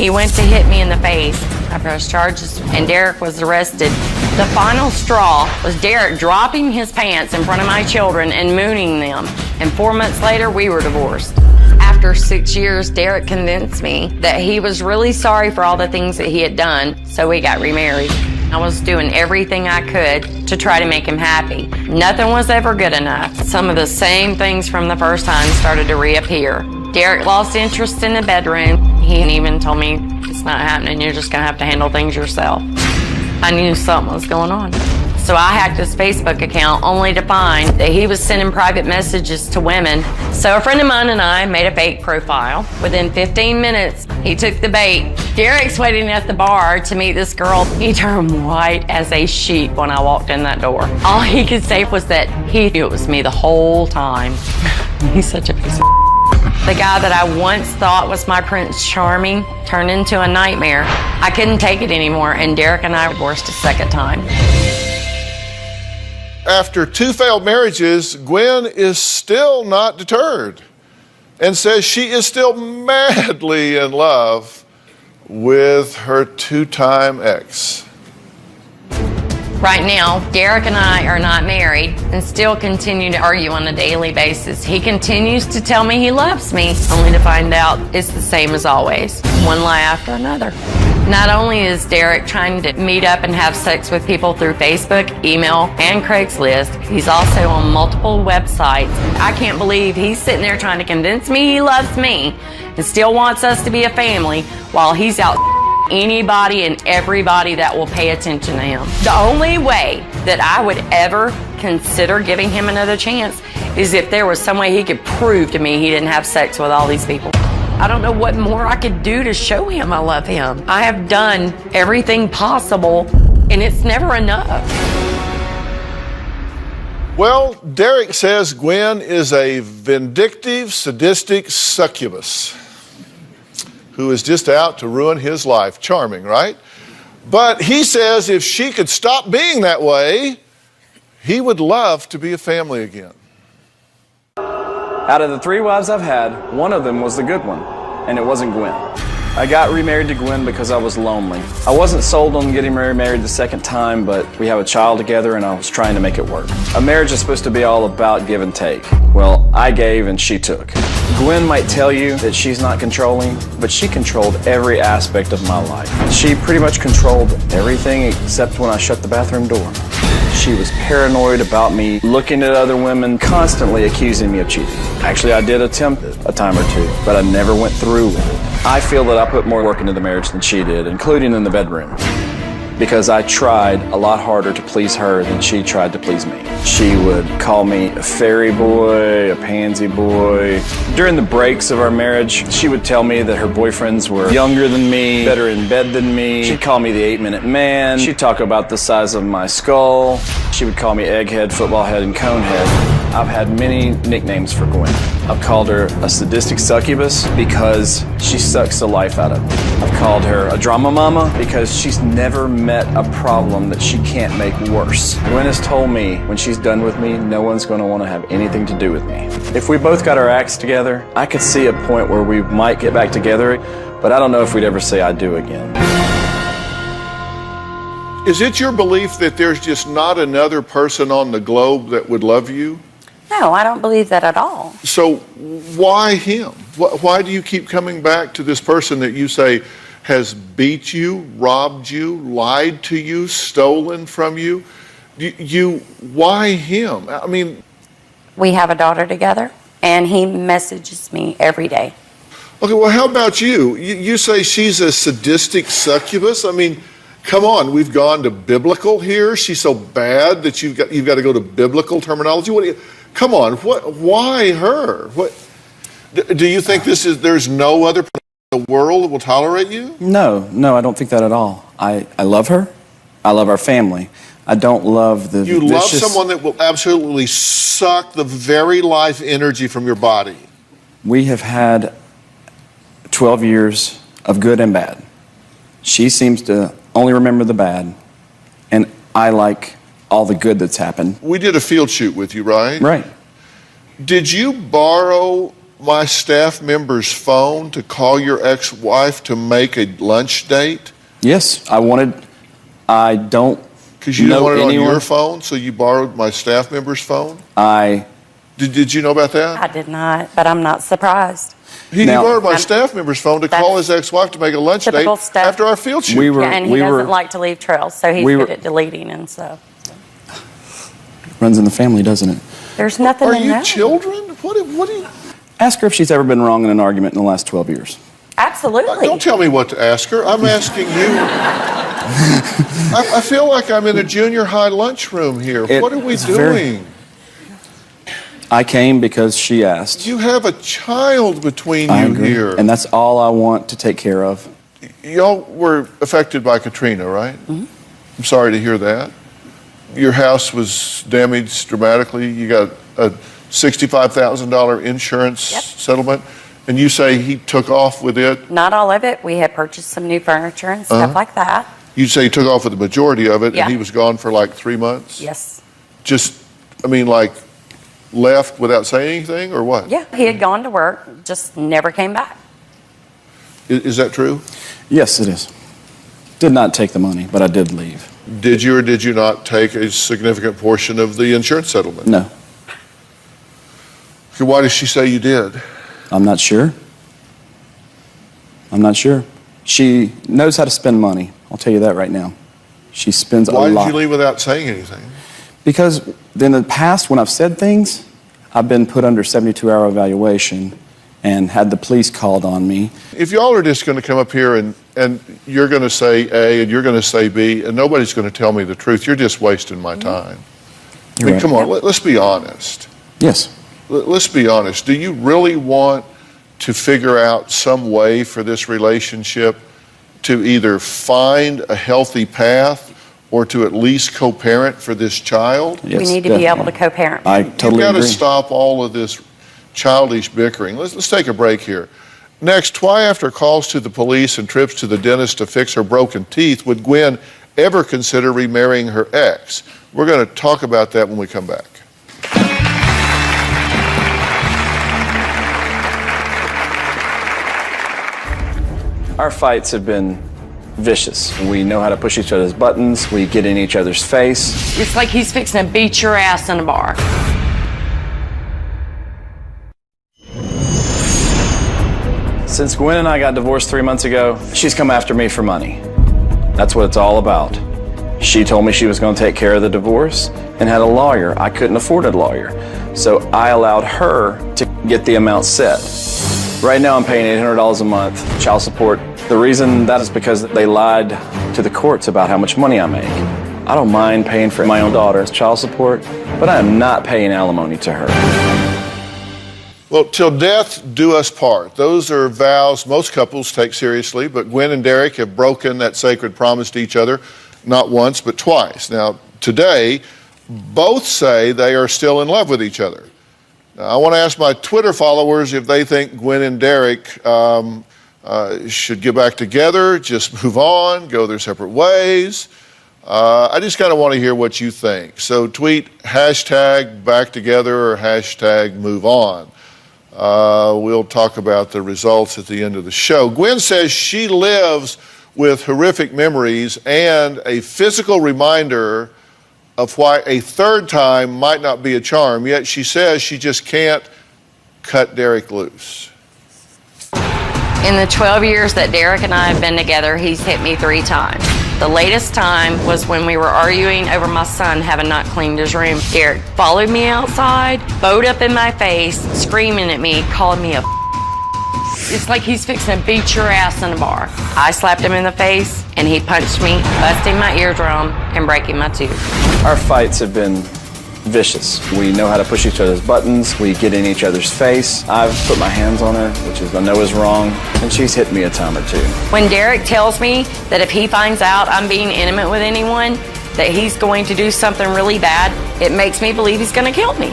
He went to hit me in the face. I pressed charges and Derek was arrested. The final straw was Derek dropping his pants in front of my children and mooning them. And 4 months later, we were divorced. After 6 years, Derek convinced me that he was really sorry for all the things that he had done, so we got remarried. I was doing everything I could to try to make him happy. Nothing was ever good enough. Some of the same things from the first time started to reappear. Derek lost interest in the bedroom. He even told me, it's not happening, you're just gonna have to handle things yourself. I knew something was going on. So I hacked his Facebook account only to find that he was sending private messages to women. So a friend of mine and I made a fake profile. Within 15 minutes, he took the bait. Derek's waiting at the bar to meet this girl. He turned white as a sheet when I walked in that door. All he could say was that he knew it was me the whole time. He's such a piece of The guy that I once thought was my Prince Charming turned into a nightmare. I couldn't take it anymore, and Derek and I divorced a second time. After 2 failed marriages, Gwen is still not deterred and says she is still madly in love with her 2-time ex. Right now, Derek and I are not married and still continue to argue on a daily basis. He continues to tell me he loves me, only to find out it's the same as always. One lie after another. Not only is Derek trying to meet up and have sex with people through Facebook, email, and Craigslist, he's also on multiple websites. I can't believe he's sitting there trying to convince me he loves me and still wants us to be a family while he's out anybody and everybody that will pay attention to him. The only way that I would ever consider giving him another chance is if there was some way he could prove to me he didn't have sex with all these people. I don't know what more I could do to show him I love him. I have done everything possible, and it's never enough. Well, Derek says Gwen is a vindictive, sadistic succubus who is just out to ruin his life. Charming, right? But he says if she could stop being that way, he would love to be a family again. Out of the 3 wives I've had, one of them was the good one, and it wasn't Gwen. I got remarried to Gwen because I was lonely. I wasn't sold on getting married the second time, but we have a child together and I was trying to make it work. A marriage is supposed to be all about give and take. Well, I gave and she took. Gwen might tell you that she's not controlling, but she controlled every aspect of my life. She pretty much controlled everything except when I shut the bathroom door. She was paranoid about me looking at other women, constantly accusing me of cheating. Actually, I did attempt it a time or two, but I never went through with it. I feel that I put more work into the marriage than she did, including in the bedroom, because I tried a lot harder to please her than she tried to please me. She would call me a fairy boy, a pansy boy. During the breaks of our marriage, she would tell me that her boyfriends were younger than me, better in bed than me. She'd call me the 8-minute man. She'd talk about the size of my skull. She would call me egghead, football head, and conehead. I've had many nicknames for Gwen. I've called her a sadistic succubus because she sucks the life out of me. I've called her a drama mama because she's never met a problem that she can't make worse. Gwen has told me when she's done with me, no one's going to want to have anything to do with me. If we both got our acts together, I could see a point where we might get back together, but I don't know if we'd ever say I do again. Is it your belief that there's just not another person on the globe that would love you? No, I don't believe that at all. So why him? Why do you keep coming back to this person that you say has beat you, robbed you, lied to you, stolen from you? Why him? I mean... We have a daughter together, and he messages me every day. Okay, well, how about you? You say she's a sadistic succubus? I mean, come on, we've gone to biblical here. She's so bad that you've got to go to biblical terminology. What do you... Come on, why her? Do you think there's no other person in the world that will tolerate you? No, I don't think that at all. I love her. I love our family. I don't love the You love someone that will absolutely suck the very life energy from your body. We have had 12 years of good and bad. She seems to only remember the bad, and I like all the good that's happened. We did a field shoot with you, right? Right. Did you borrow my staff member's phone to call your ex-wife to make a lunch date? Yes, I don't Because you didn't know want it anyone. on your phone, so you borrowed my staff member's phone? I Did you know about that? I did not, but I'm not surprised. He Now- borrowed my staff member's phone to call his ex-wife to make a lunch date Typical staff. after our field shoot. We were- Yeah, and he doesn't like to leave trails, so he's we good were- at deleting and stuff. runs in the family, doesn't it? There's nothing Are in you that. children? What do you... Ask her if she's ever been wrong in an argument in the last 12 years. Absolutely. Don't tell me what to ask her. I'm asking you. I feel like I'm in a junior high lunchroom here. What are we It's very- doing? I came because she asked. You have a child between I you agree. here. And that's all I want to take care of. Y'all were affected by Katrina, right? Mm-hmm. I'm sorry to hear that. Your house was damaged dramatically. You got a $65,000 insurance Yep. settlement, and you say he took off with it. Not all of it. We had purchased some new furniture and stuff like that. You say he took off with the majority of it, Yeah. and he was gone for like 3 months? Yes. Just, I mean, like, left without saying anything, or what? Yeah, he had gone to work, just never came back. Is that true? Yes, it is. Did not take the money, but I did leave. Did you or did you not take a significant portion of the insurance settlement? No, Okay, why does she say you did? I'm not sure. I'm not sure. She knows how to spend money. I'll tell you that right now. She spends a Why lot. did you leave without saying anything? Because in the past, when I've said things, I've been put under 72-hour evaluation and had the police called on me. If y'all are just going to come up here and you're going to say A and you're going to say B and nobody's going to tell me the truth, you're just wasting my time. I mean, right. come on, let's be honest. Yes. Let's be honest. Do you really want to figure out some way for this relationship to either find a healthy path or to at least co-parent for this child? Yes, We need to be able to definitely. co-parent. I You've totally got to agree. stop all of this childish bickering. Let's take a break here. Next, why after calls to the police and trips to the dentist to fix her broken teeth would Gwen ever consider remarrying her ex? We're going to talk about that when we come back. Our fights have been vicious. We know how to push each other's buttons. We get in each other's face. It's like he's fixing to beat your ass in a bar. Since Gwen and I got divorced 3 months ago, she's come after me for money. That's what it's all about. She told me she was going to take care of the divorce and had a lawyer. I couldn't afford a lawyer. So I allowed her to get the amount set. Right now I'm paying $800 a month child support. The reason that is because they lied to the courts about how much money I make. I don't mind paying for my own daughter's child support, but I am not paying alimony to her. Well, till death do us part. Those are vows most couples take seriously, but Gwen and Derek have broken that sacred promise to each other, not once, but twice. Now, today, both say they are still in love with each other. Now, I want to ask my Twitter followers if they think Gwen and Derek should get back together, just move on, go their separate ways. I just kind of want to hear what you think. So tweet hashtag back together or hashtag move on. We'll talk about the results at the end of the show. Gwen says she lives with horrific memories and a physical reminder of why a third time might not be a charm, yet she says she just can't cut Derek loose. In the 12 years that Derek and I have been together, he's hit me 3 times. The latest time was when we were arguing over my son having not cleaned his room. Derek followed me outside, bowed up in my face, screaming at me, calling me a It's like he's fixing to beat your ass in a bar. I slapped him in the face, and he punched me, busting my eardrum and breaking my tooth. Our fights have been vicious. We know how to push each other's buttons. We get in each other's face. I've put my hands on her, which I know is wrong, and she's hit me a time or 2. When Derek tells me that if he finds out I'm being intimate with anyone, that he's going to do something really bad, it makes me believe he's going to kill me.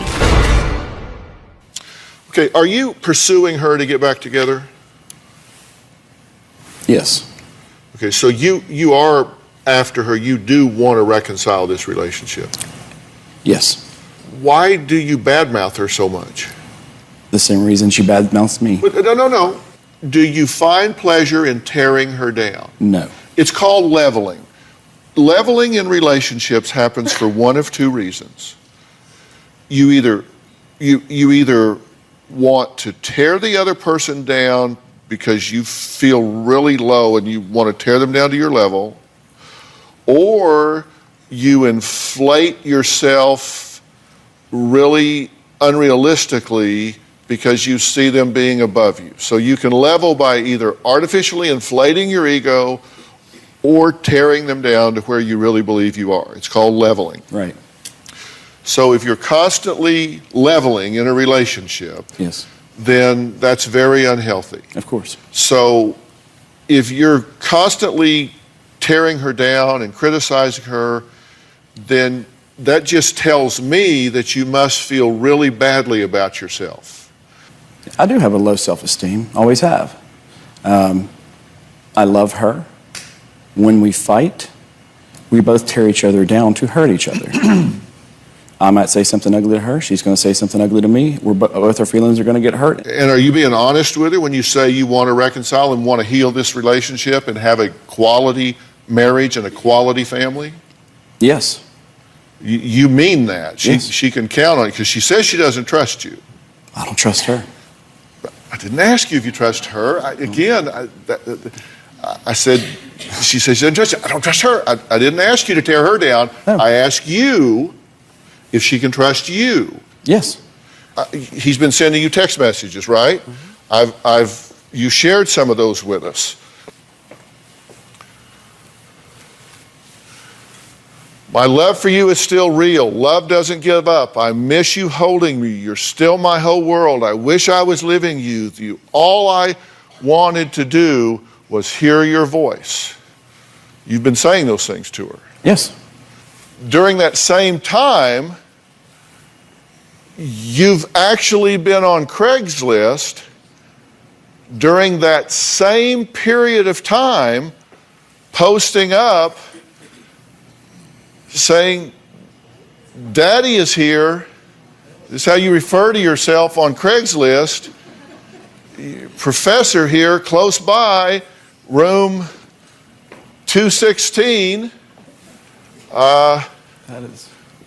Okay, are you pursuing her to get back together? Yes. Okay, so you are after her. You do want to reconcile this relationship. Yes. Why do you badmouth her so much? The same reason she badmouths me. But no. Do you find pleasure in tearing her down? No. It's called leveling. Leveling in relationships happens for one of two reasons. You either want to tear the other person down because you feel really low and you want to tear them down to your level, or you inflate yourself really unrealistically because you see them being above you. So you can level by either artificially inflating your ego or tearing them down to where you really believe you are. It's called leveling. Right. So if you're constantly leveling in a relationship, Yes. then that's very unhealthy. Of course. So if you're constantly tearing her down and criticizing her, then that just tells me that you must feel really badly about yourself. I do have a low self-esteem, always have. I love her. When we fight, we both tear each other down to hurt each other. I might say something ugly to her. She's going to say something ugly to me. Both our feelings are going to get hurt. And are you being honest with her when you say you want to reconcile and want to heal this relationship and have a quality marriage and a quality family? Yes. You mean that? Yes. She can count on it because she says she doesn't trust you. I don't trust her. I didn't ask you if you trust her. I said, she says she doesn't trust you. I don't trust her. I didn't ask you to tear her down. No. I asked you if she can trust you. Yes. He's been sending you text messages, right? Mm-hmm. You shared some of those with us. My love for you is still real. Love doesn't give up. I miss you holding me. You're still my whole world. I wish I was living with you. All I wanted to do was hear your voice. You've been saying those things to her. Yes. During that same time, you've actually been on Craigslist during that same period of time, posting up saying, Daddy is here. This is how you refer to yourself on Craigslist. Professor here, close by, room 216.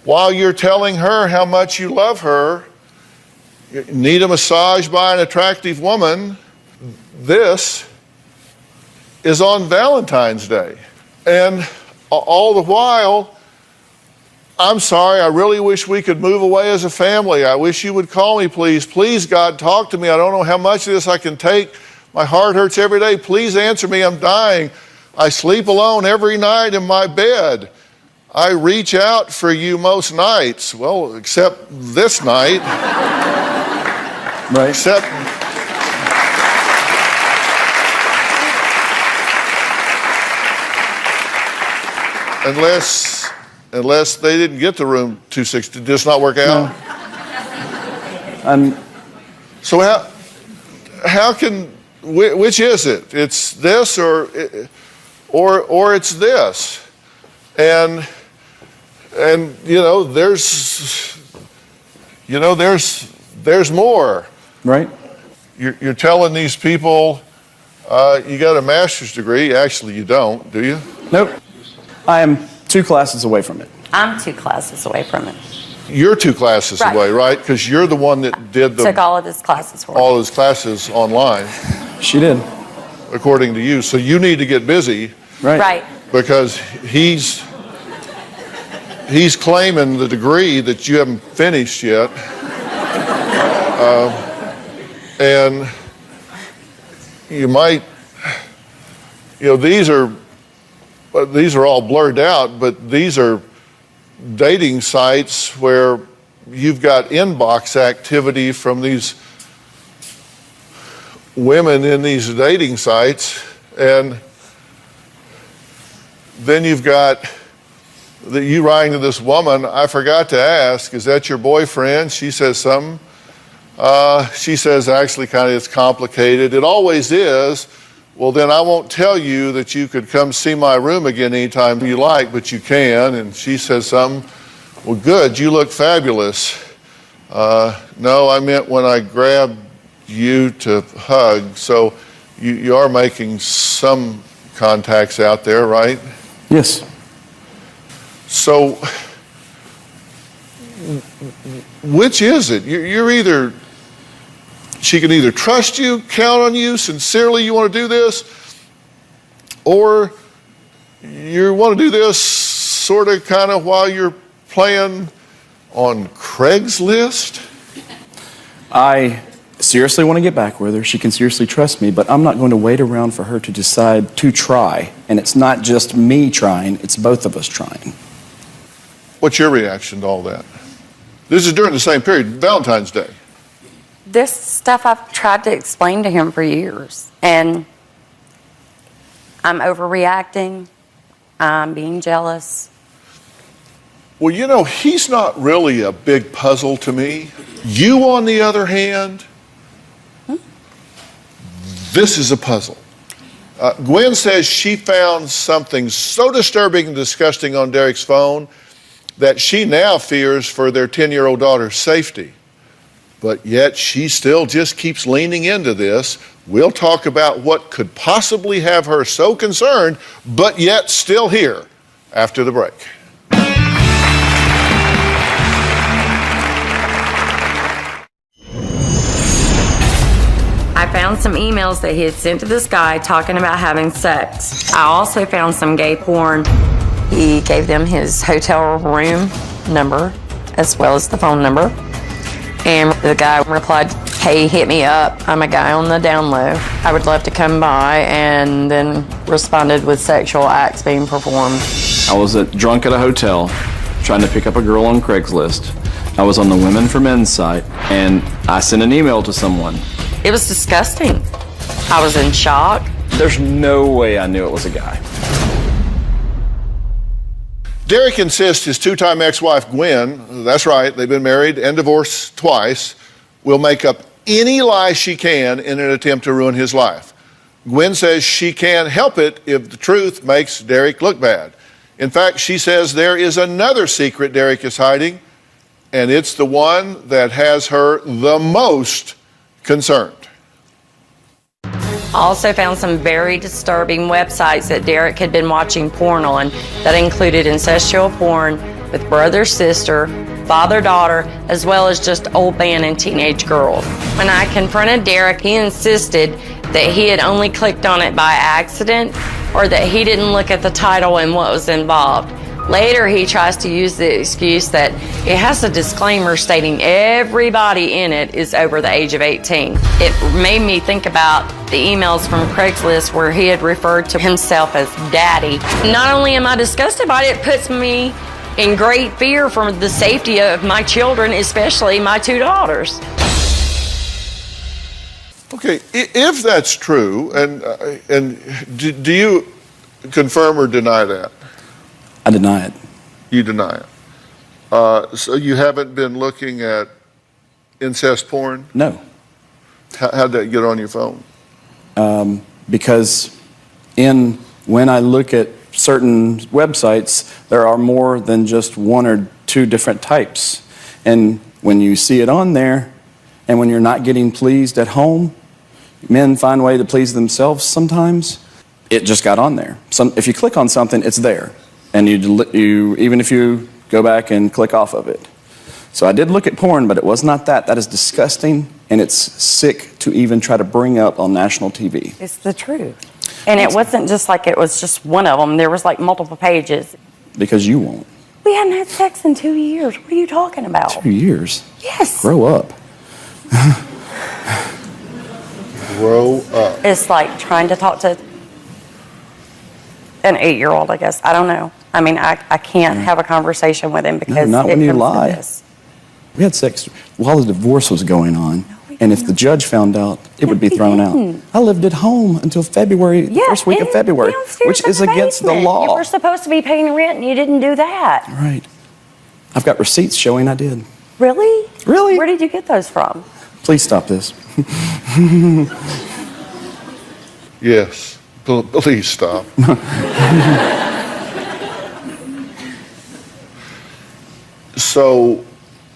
While you're telling her how much you love her, you need a massage by an attractive woman. This is on Valentine's Day. And all the while, I'm sorry, I really wish we could move away as a family. I wish you would call me, please. Please, God, talk to me. I don't know how much of this I can take. My heart hurts every day. Please answer me. I'm dying. I sleep alone every night in my bed. I reach out for you most nights. Well, except this night. Right. Except... Unless they didn't get the room 260, did this not work out? No. So how can, which is it? It's this or it's this, and there's more. Right. You're telling these people you got a master's degree. Actually, you don't, do you? Nope. I am 2 classes away from it. I'm 2 classes away from it. You're 2 classes Right. away, right? Because you're the one that did Took all of his classes for all his classes online, She did. according to you. So you need to get busy Right. Right. because he's claiming the degree that you haven't finished yet. And you might, these are all blurred out, but these are dating sites where you've got inbox activity from these women in these dating sites, and then you've got you writing to this woman, I forgot to ask, is that your boyfriend? She says something. She says, actually, kind of, it's complicated. It always is. Well, then I won't tell you that you could come see my room again anytime you like, but you can. And she says something. Well, good, you look fabulous. No, I meant when I grabbed you to hug. So you are making some contacts out there, right? Yes. So which is it? You're either, she can either trust you, count on you, sincerely you want to do this, or you want to do this sort of kind of while you're playing on Craigslist? I seriously want to get back with her. She can seriously trust me, but I'm not going to wait around for her to decide to try. And it's not just me trying, it's both of us trying. What's your reaction to all that? This is during the same period, Valentine's Day. This stuff I've tried to explain to him for years, and I'm overreacting. I'm being jealous. Well, you know, he's not really a big puzzle to me. You, on the other hand, this is a puzzle. Gwen says she found something so disturbing and disgusting on Derek's phone that she now fears for their 10-year-old daughter's safety. But yet she still just keeps leaning into this. We'll talk about what could possibly have her so concerned, but yet still here after the break. I found some emails that he had sent to this guy talking about having sex. I also found some gay porn. He gave them his hotel room number as well as the phone number. And the guy replied, "Hey, hit me up. I'm a guy on the down low. I would love to come by," and then responded with sexual acts being performed. I was drunk at a hotel trying to pick up a girl on Craigslist. I was on the Women for Men's site, and I sent an email to someone. It was disgusting. I was in shock. There's no way I knew it was a guy. Derek insists his two-time ex-wife, Gwen, that's right, they've been married and divorced twice, will make up any lie she can in an attempt to ruin his life. Gwen says she can't help it if the truth makes Derek look bad. In fact, she says there is another secret Derek is hiding, and it's the one that has her the most concerned. I also found some very disturbing websites that Derek had been watching porn on that included incestual porn with brother, sister, father, daughter, as well as just old man and teenage girls. When I confronted Derek, he insisted that he had only clicked on it by accident or that he didn't look at the title and what was involved. Later, he tries to use the excuse that it has a disclaimer stating everybody in it is over the age of 18. It made me think about the emails from Craigslist where he had referred to himself as daddy. Not only am I disgusted by it, it puts me in great fear for the safety of my children, especially my two daughters. Okay, if that's true, and do you confirm or deny that? I deny it. You deny it. So you haven't been looking at incest porn? No. How'd that get on your phone? Because when I look at certain websites, there are more than just one or two different types. And when you see it on there, and when you're not getting pleased at home, men find a way to please themselves sometimes. It just got on there. If you click on something, it's there. And you even if you go back and click off of it. So I did look at porn, but it was not that. That is disgusting, and it's sick to even try to bring up on national TV. It's the truth. And it wasn't just like it was just one of them. There was like multiple pages. Because you won't. We hadn't had sex in 2 years. What are you talking about? 2 years? Yes. Grow up. Grow up. It's like trying to talk to an 8-year-old, I guess. I don't know. I mean, I can't have a conversation with him because not it when you comes to lie. this. We had sex while the divorce was going on. And if the judge found out, it would be thrown out. I lived at home until February, the first week of February, which is against the law. You were supposed to be paying rent and you didn't do that. Right. I've got receipts showing I did. Really? Really? Where did you get those from? Please stop this. Yes. Please stop. So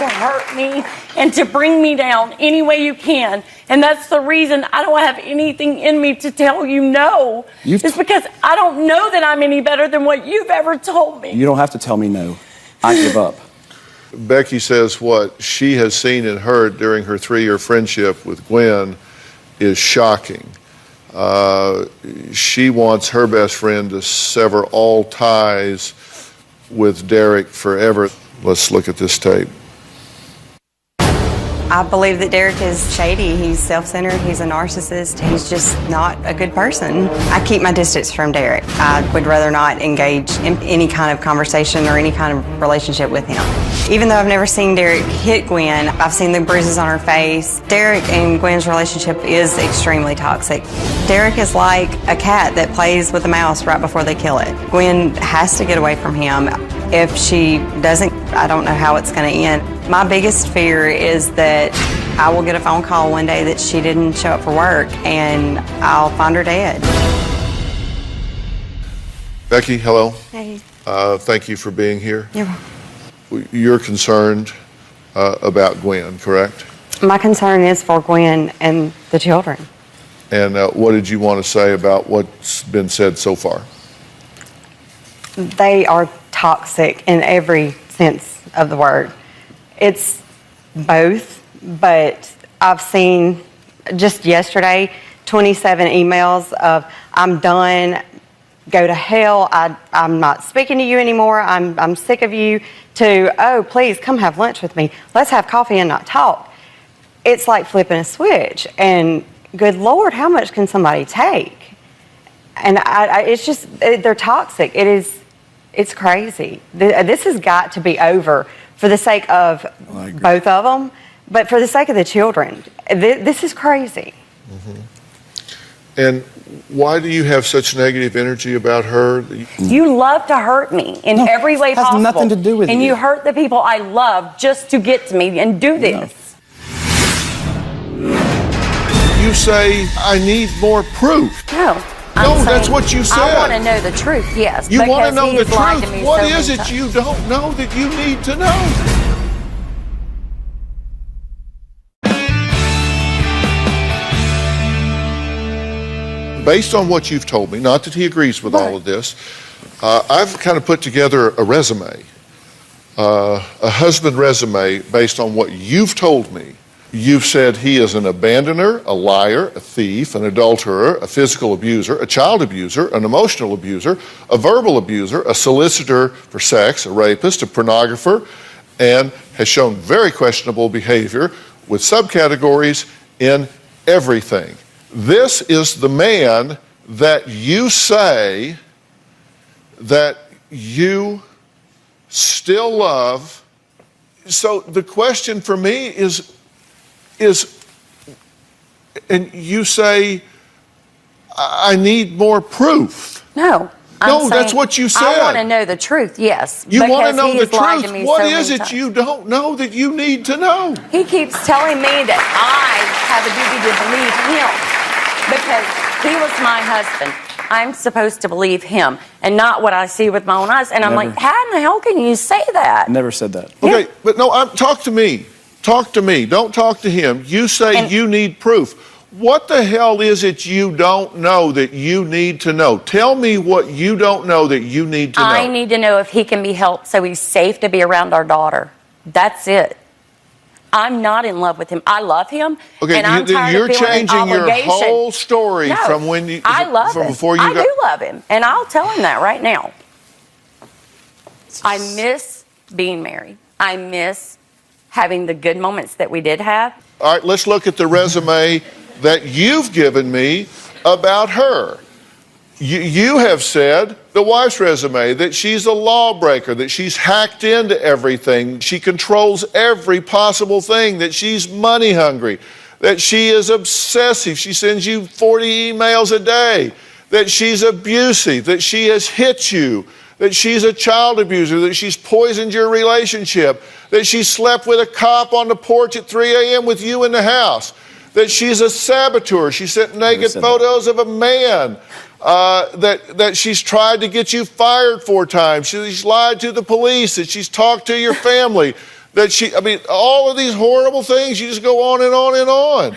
to hurt me and to bring me down any way you can. And that's the reason I don't have anything in me to tell you no. It's because I don't know that I'm any better than what you've ever told me. You don't have to tell me no. I give up. Becky says what she has seen and heard during her 3-year friendship with Gwen is shocking. She wants her best friend to sever all ties with Derek forever. Let's look at this tape. I believe that Derek is shady. He's self-centered. He's a narcissist. He's just not a good person. I keep my distance from Derek. I would rather not engage in any kind of conversation or any kind of relationship with him. Even though I've never seen Derek hit Gwen, I've seen the bruises on her face. Derek and Gwen's relationship is extremely toxic. Derek is like a cat that plays with a mouse right before they kill it. Gwen has to get away from him. If she doesn't, I don't know how it's going to end. My biggest fear is that I will get a phone call one day that she didn't show up for work and I'll find her dead. Becky, hello. Hey. Thank you for being here. You're welcome. You're concerned about Gwen, correct? My concern is for Gwen and the children. And what did you want to say about what's been said so far? They are toxic in every sense of the word. It's both, but I've seen just yesterday 27 emails of I'm done, go to hell, I'm not speaking to you anymore, I'm sick of you, to, oh, please come have lunch with me, let's have coffee and not talk. It's like flipping a switch, and good Lord, how much can somebody take? And it's just, they're toxic. It's crazy. This has got to be over for the sake of both of them, but for the sake of the children. This is crazy. Mm-hmm. And why do you have such negative energy about her? You love to hurt me in every way possible. It has nothing to do with and you. you hurt the people I love just to get to me and do this. You say, I need more proof. No. No, that's what you said. I want to know the truth, yes. You want to know the lied to truth. me What so is many it times. you don't know that you need to know? Based on what you've told me, not that he agrees with all of this, I've kind of put together a resume, a husband resume based on what you've told me. You've said he is an abandoner, a liar, a thief, an adulterer, a physical abuser, a child abuser, an emotional abuser, a verbal abuser, a solicitor for sex, a rapist, a pornographer, and has shown very questionable behavior with subcategories in everything. This is the man that you say that you still love. So the question for me is, and you say, I need more proof. No. No, that's what you said. I want to know the truth, yes. You want to know the lied to truth. me What so is many it times. you don't know that you need to know? He keeps telling me that I have a duty to believe him because he was my husband. I'm supposed to believe him and not what I see with my own eyes. And I'm Never. like, how in the hell can you say that? Never said that. Okay, but no, talk to me. Talk to me. Don't talk to him. You say you need proof. What the hell is it you don't know that you need to know? Tell me what you don't know that you need to know. I need to know if he can be helped so he's safe to be around our daughter. That's it. I'm not in love with him. I love him, Okay, and I'm tired you're of feeling an changing your obligation. whole story No, from when you I love from him. before you I got. do love him, and I'll tell him that right now. I miss being married. I miss having the good moments that we did have. All right, let's look at the resume that you've given me about her. You have said, the wife's resume, that she's a lawbreaker, that she's hacked into everything, she controls every possible thing, that she's money hungry, that she is obsessive, she sends you 40 emails a day, that she's abusive, that she has hit you, that she's a child abuser, that she's poisoned your relationship, that she slept with a cop on the porch at 3 a.m. with you in the house, that she's a saboteur. She sent naked photos of a man, that she's tried to get you fired 4 times. She's lied to the police, that she's talked to your family, That she, I mean, all of these horrible things, you just go on and on and on.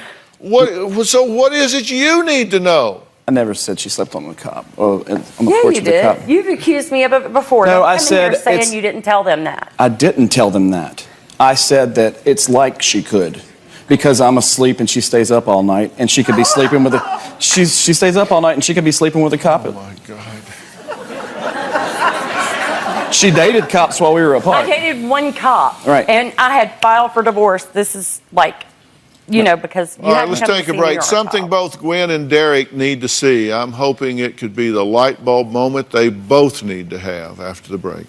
So what is it you need to know? I never said she slept on the cop. On the Yeah, porch you of the cop. did. You've accused me of it before. No, Don't I come in said here saying it's- you didn't tell them that. I didn't tell them that. I said that it's like she could, because I'm asleep and she stays up all night, and she could be sleeping with a. She stays up all night and she could be sleeping with a cop. Oh my God. She dated cops while we were apart. I dated one cop. Right. And I had filed for divorce. This is like, because you All right, haven't let's come to take see a me break. or Something cop. both Gwen and Derek need to see. I'm hoping it could be the light bulb moment they both need to have after the break.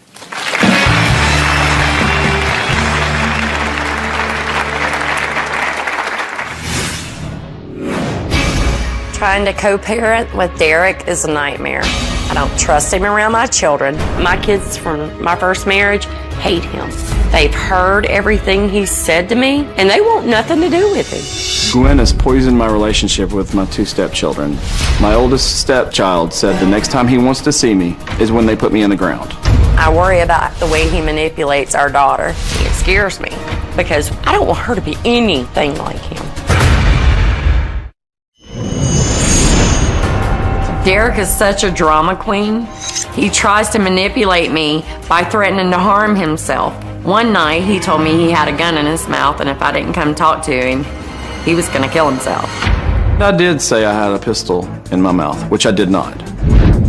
Trying to co-parent with Derek is a nightmare. I don't trust him around my children. My kids from my first marriage hate him. They've heard everything he's said to me, and they want nothing to do with him. Gwen has poisoned my relationship with my 2 stepchildren. My oldest stepchild said the next time he wants to see me is when they put me in the ground. I worry about the way he manipulates our daughter. It scares me because I don't want her to be anything like him. Derek is such a drama queen. He tries to manipulate me by threatening to harm himself. One night, he told me he had a gun in his mouth, and if I didn't come talk to him, he was gonna kill himself. I did say I had a pistol in my mouth, which I did not.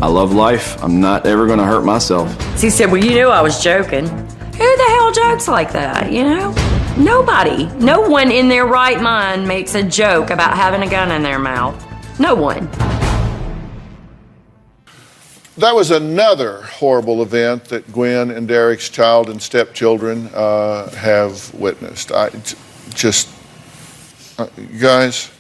I love life. I'm not ever going to hurt myself. He said, well, you knew I was joking. Who the hell jokes like that, Nobody. No one in their right mind makes a joke about having a gun in their mouth. No one. That was another horrible event that Gwen and Derek's child and stepchildren have witnessed. You guys,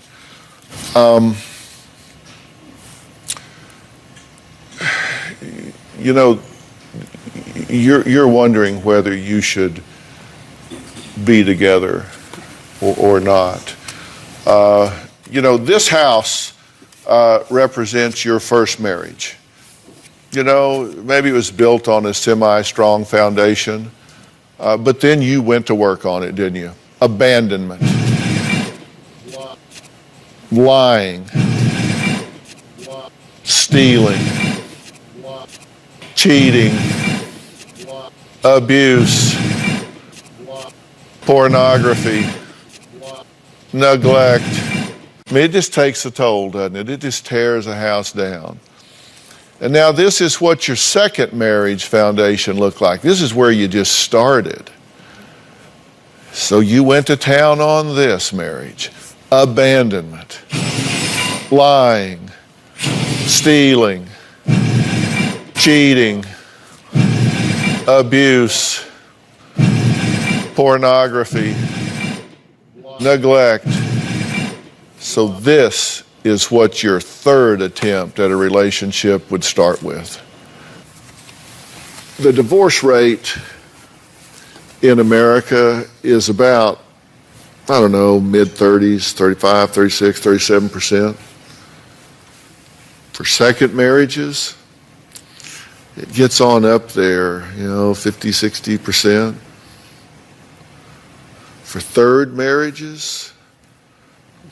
you're wondering whether you should be together or not. This house represents your first marriage. Maybe it was built on a semi-strong foundation, but then you went to work on it, didn't you? Abandonment, lying, stealing, cheating, abuse, pornography, neglect. I mean, it just takes a toll, doesn't it? It just tears a house down. And now this is what your second marriage foundation looked like. This is where you just started. So you went to town on this marriage. Abandonment, lying, stealing, cheating, abuse, pornography, neglect. So this is what your third attempt at a relationship would start with. The divorce rate in America is about, mid-30s, 35, 36, 37%. For second marriages, it gets on up there, 50, 60%. For third marriages,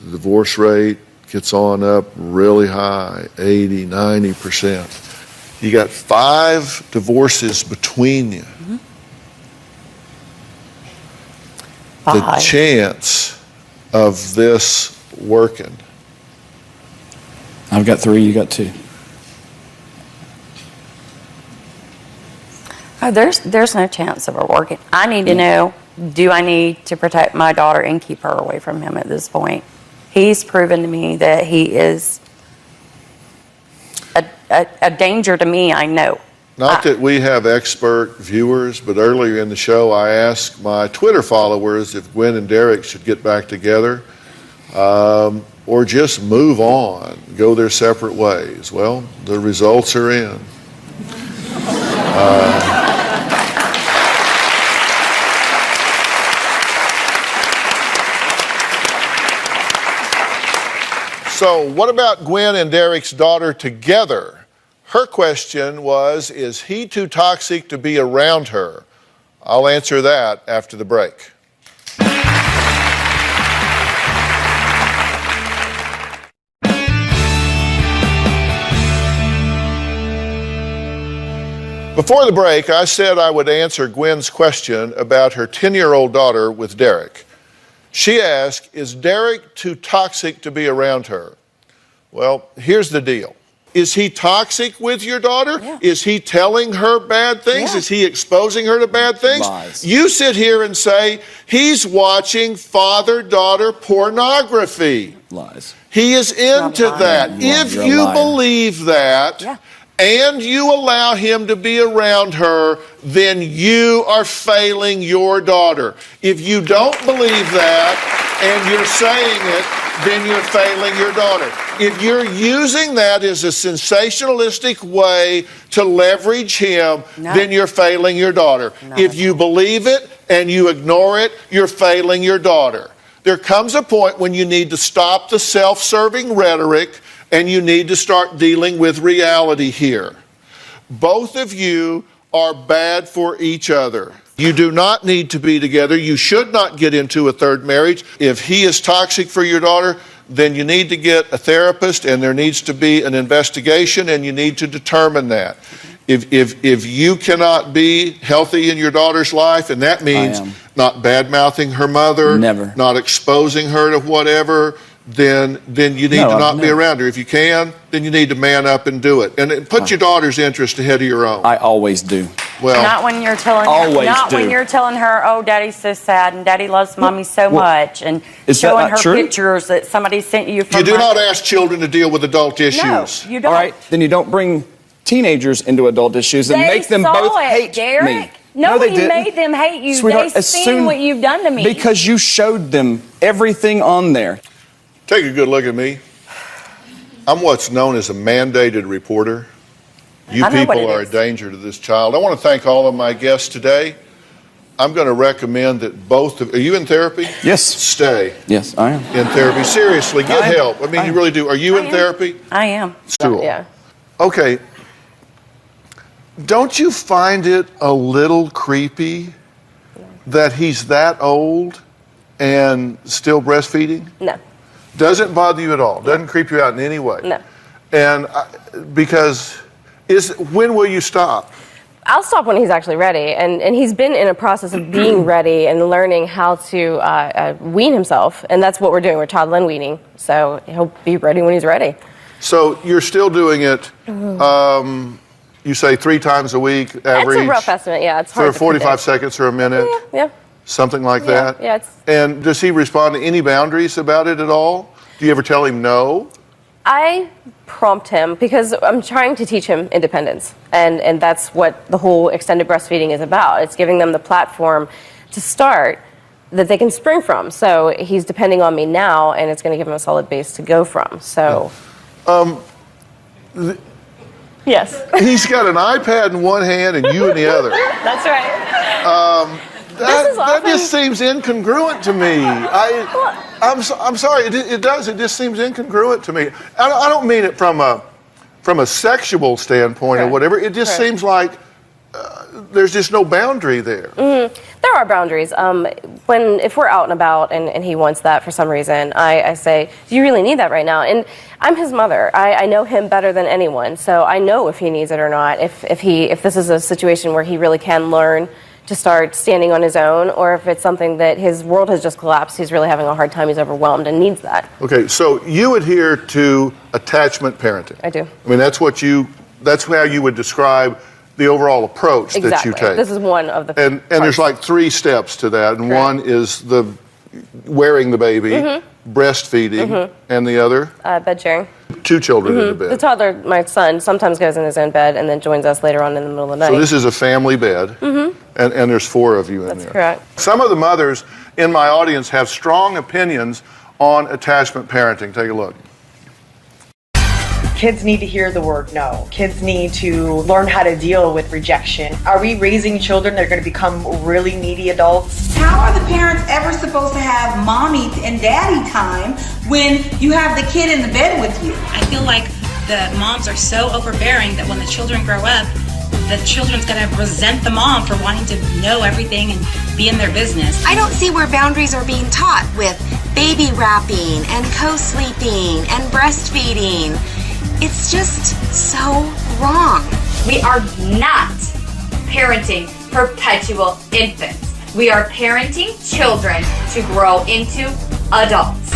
the divorce rate gets on up really high, 80, 90%. You got 5 divorces between you. Mm-hmm. The chance of this working. I've got 3, you got 2. Oh, there's no chance of her working. I need to know, do I need to protect my daughter and keep her away from him at this point? He's proven to me that he is a danger to me, I know. Not that we have expert viewers, but earlier in the show I asked my Twitter followers if Gwen and Derek should get back together or just move on, go their separate ways. Well, the results are in. So what about Gwen and Derek's daughter together? Her question was, is he too toxic to be around her? I'll answer that after the break. Before the break, I said I would answer Gwen's question about her 10-year-old daughter with Derek. She asked, is Derek too toxic to be around her? Well, here's the deal. Is he toxic with your daughter? Yeah. Is he telling her bad things? Yeah. Is he exposing her to bad things? Lies. You sit here and say, he's watching father-daughter pornography. Lies. He is into lying. that. If You're a you liar. believe that, Yeah. and you allow him to be around her, then you are failing your daughter. If you don't believe that and you're saying it, then you're failing your daughter. If you're using that as a sensationalistic way to leverage him, then you're failing your daughter. If you believe it and you ignore it, you're failing your daughter. There comes a point when you need to stop the self-serving rhetoric and you need to start dealing with reality here. Both of you are bad for each other. You do not need to be together. You should not get into a third marriage. If he is toxic for your daughter, then you need to get a therapist and there needs to be an investigation and you need to determine that. If you cannot be healthy in your daughter's life, and that means not bad-mouthing her mother, Never. not exposing her to whatever, then you need to not be around her. If you can, then you need to man up and do it. And put your daughter's interest ahead of your own. I always do. Well, Not when you're telling Always her. Not do. when you're telling her, "Oh, Daddy's so sad, and Daddy loves Mommy so well, much," and is that showing not her true? pictures that somebody sent you from. you do not ask children to deal with adult issues. No, you don't. All right, then you don't bring teenagers into adult issues and They make them saw both it, hate Derek. me. Nobody no, they didn't. made them hate you. Sweetheart, They've as seen soon- what you've done to me. Because you showed them everything on there. Take a good look at me. I'm what's known as a mandated reporter. You I know what people it are a is. danger to this child. I want to thank all of my guests today. I'm going to recommend that both of... Are you in therapy? Yes. Stay Yes, I am. in therapy. Seriously, get I am. help. I mean, I you am. really do. Are you in am. therapy? I am. Stool. Yeah. Okay. Don't you find it a little creepy that he's that old and still breastfeeding? No. Doesn't bother you at all? Doesn't creep you out in any way? No. And because when will you stop? I'll stop when he's actually ready, and he's been in a process of being ready and learning how to wean himself, and that's what we're doing. We're toddler and weaning, so he'll be ready when he's ready. So you're still doing it, you say 3 times a week, average? It's a rough estimate, yeah. It's hard For to 45 predict. seconds or a minute? Yeah. Something like Yeah, that? yeah, it's- And does he respond to any boundaries about it at all? Do you ever tell him no? I prompt him because I'm trying to teach him independence, and that's what the whole extended breastfeeding is about. It's giving them the platform to start that they can spring from. So he's depending on me now, and it's going to give him a solid base to go from. So, yes, He's got an iPad in one hand and you in the other. that's right. That just seems incongruent to me. I'm sorry. It does. It just seems incongruent to me. I don't mean it from a sexual standpoint or Right. whatever. It just Right. seems like there's just no boundary there. There are boundaries. If we're out and about and he wants that for some reason, I say, do you really need that right now? And I'm his mother. I know him better than anyone, so I know if he needs it or not. If this is a situation where he really can learn to start standing on his own, or if it's something that his world has just collapsed, he's really having a hard time, he's overwhelmed and needs that. Okay, so you adhere to attachment parenting. I do. I mean, that's how you would describe the overall approach that you take. This is one of the And there's like 3 steps to that, and Correct. one is the wearing the baby, breastfeeding, and the other bed sharing. 2 children in the The bed. toddler, my son, sometimes goes in his own bed and then joins us later on in the middle of the night. So this is a family bed, and there's 4 of you in That's there. correct. Some of the mothers in my audience have strong opinions on attachment parenting. Take a look. Kids need to hear the word no. Kids need to learn how to deal with rejection. Are we raising children that are going to become really needy adults? How are the parents ever supposed to have mommy and daddy time when you have the kid in the bed with you? I feel like the moms are so overbearing that when the children grow up, the children's going to resent the mom for wanting to know everything and be in their business. I don't see where boundaries are being taught with baby wrapping and co-sleeping and breastfeeding. It's just so wrong. We are not parenting perpetual infants. We are parenting children to grow into adults.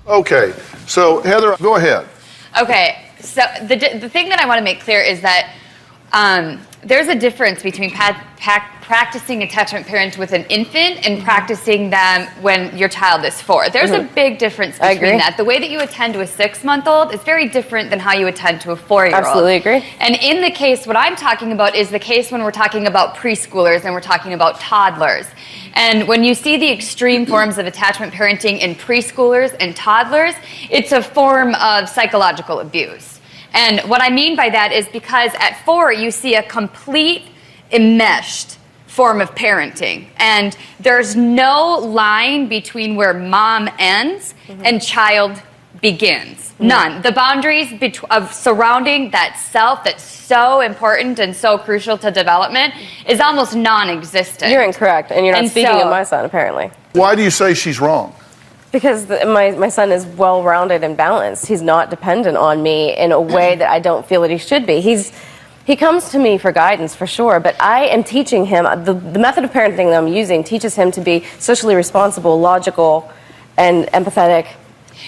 Okay, so Heather, go ahead. Okay, so the thing that I want to make clear is that there's a difference between practicing attachment parent with an infant and practicing them when your child is 4. There's a big difference between that. The way that you attend to a 6-month-old is very different than how you attend to a 4-year-old. Absolutely agree. And in the case, what I'm talking about is the case when we're talking about preschoolers and we're talking about toddlers. And when you see the extreme forms of attachment parenting in preschoolers and toddlers, it's a form of psychological abuse. And what I mean by that is because at 4, you see a complete enmeshed form of parenting. And there's no line between where mom ends and child begins. None. The boundaries of surrounding that self that's so important and so crucial to development is almost non-existent. You're incorrect, and you're not speaking of my son, apparently. Why do you say she's wrong? Because my son is well-rounded and balanced. He's not dependent on me in a way that I don't feel that he should be. He comes to me for guidance, for sure, but I am teaching him, the method of parenting that I'm using teaches him to be socially responsible, logical, and empathetic,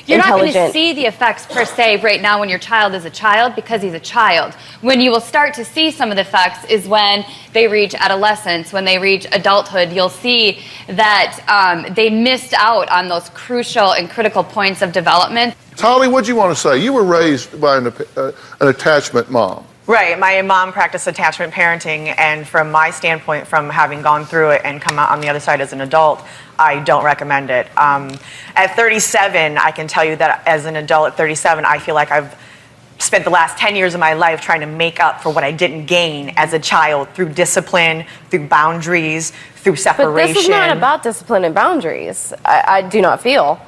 You're not going to intelligent. see the effects per se right now when your child is a child because he's a child. When you will start to see some of the effects is when they reach adolescence, when they reach adulthood. You'll see that they missed out on those crucial and critical points of development. Holly, what'd you want to say? You were raised by an attachment mom. Right. My mom practiced attachment parenting, and from my standpoint, from having gone through it and come out on the other side as an adult, I don't recommend it. At 37, I can tell you that as an adult at 37, I feel like I've spent the last 10 years of my life trying to make up for what I didn't gain as a child through discipline, through boundaries, through separation. But this is not about discipline and boundaries, I do not feel.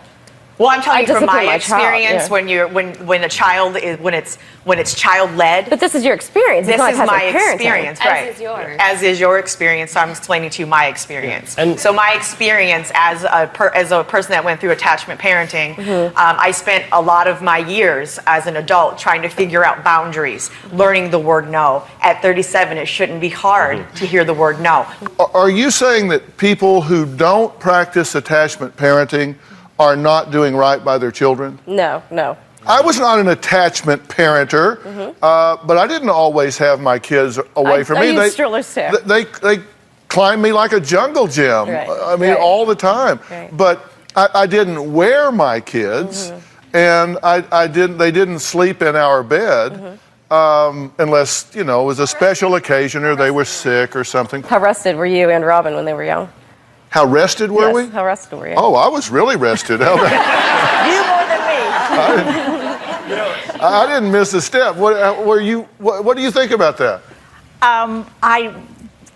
Well, I'm telling you from my experience, when a child is when it's child led. But this is your experience. This it's is not my parenting. experience, right? As is yours. As is your experience. So I'm explaining to you my experience. And so my experience as a person that went through attachment parenting, I spent a lot of my years as an adult trying to figure out boundaries, learning the word no. At 37, it shouldn't be hard to hear the word no. Are you saying that people who don't practice attachment parenting are not doing right by their children? No. I was not an attachment parenter, but I didn't always have my kids away from me. I used strollers too. They climbed me like a jungle gym. Right. I mean, all the time. Right. But I didn't wear my kids, and they didn't sleep in our bed unless, it was a special occasion or they were sick or something. How rested were you and Robin when they were young? How rested were we? How rested were you? Oh, I was really rested. How about You more than me. I didn't miss a step. What do you think about that? I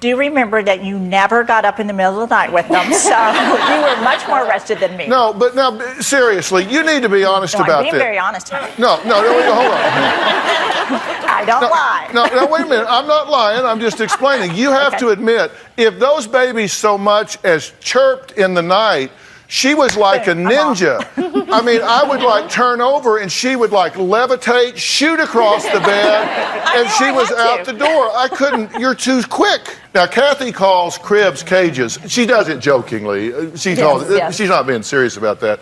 do remember that you never got up in the middle of the night with them, so you were much more rested than me. No, but now, seriously, you need to be honest No, about I'm being this. very honest. No, hold on. I don't lie. No, wait a minute. I'm not lying. I'm just explaining. You have to admit, if those babies so much as chirped in the night, she was like a ninja. I mean, I would turn over and she would levitate, shoot across the bed, and she was out the door. I couldn't. You're too quick. Now, Kathy calls cribs cages. She does it jokingly. She's not being serious about that.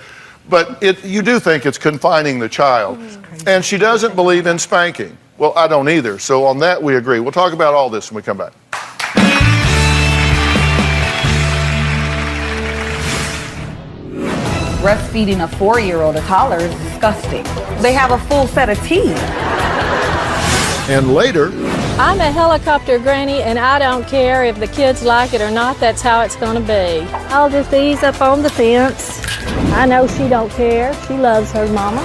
But you do think it's confining the child. And she doesn't believe in spanking. Well, I don't either. So on that, we agree. We'll talk about all this when we come back. Breastfeeding a 4-year-old or toddler is disgusting. They have a full set of teeth. And later, I'm a helicopter granny, and I don't care if the kids like it or not. That's how it's going to be. I'll just ease up on the fence. I know she don't care. She loves her mama.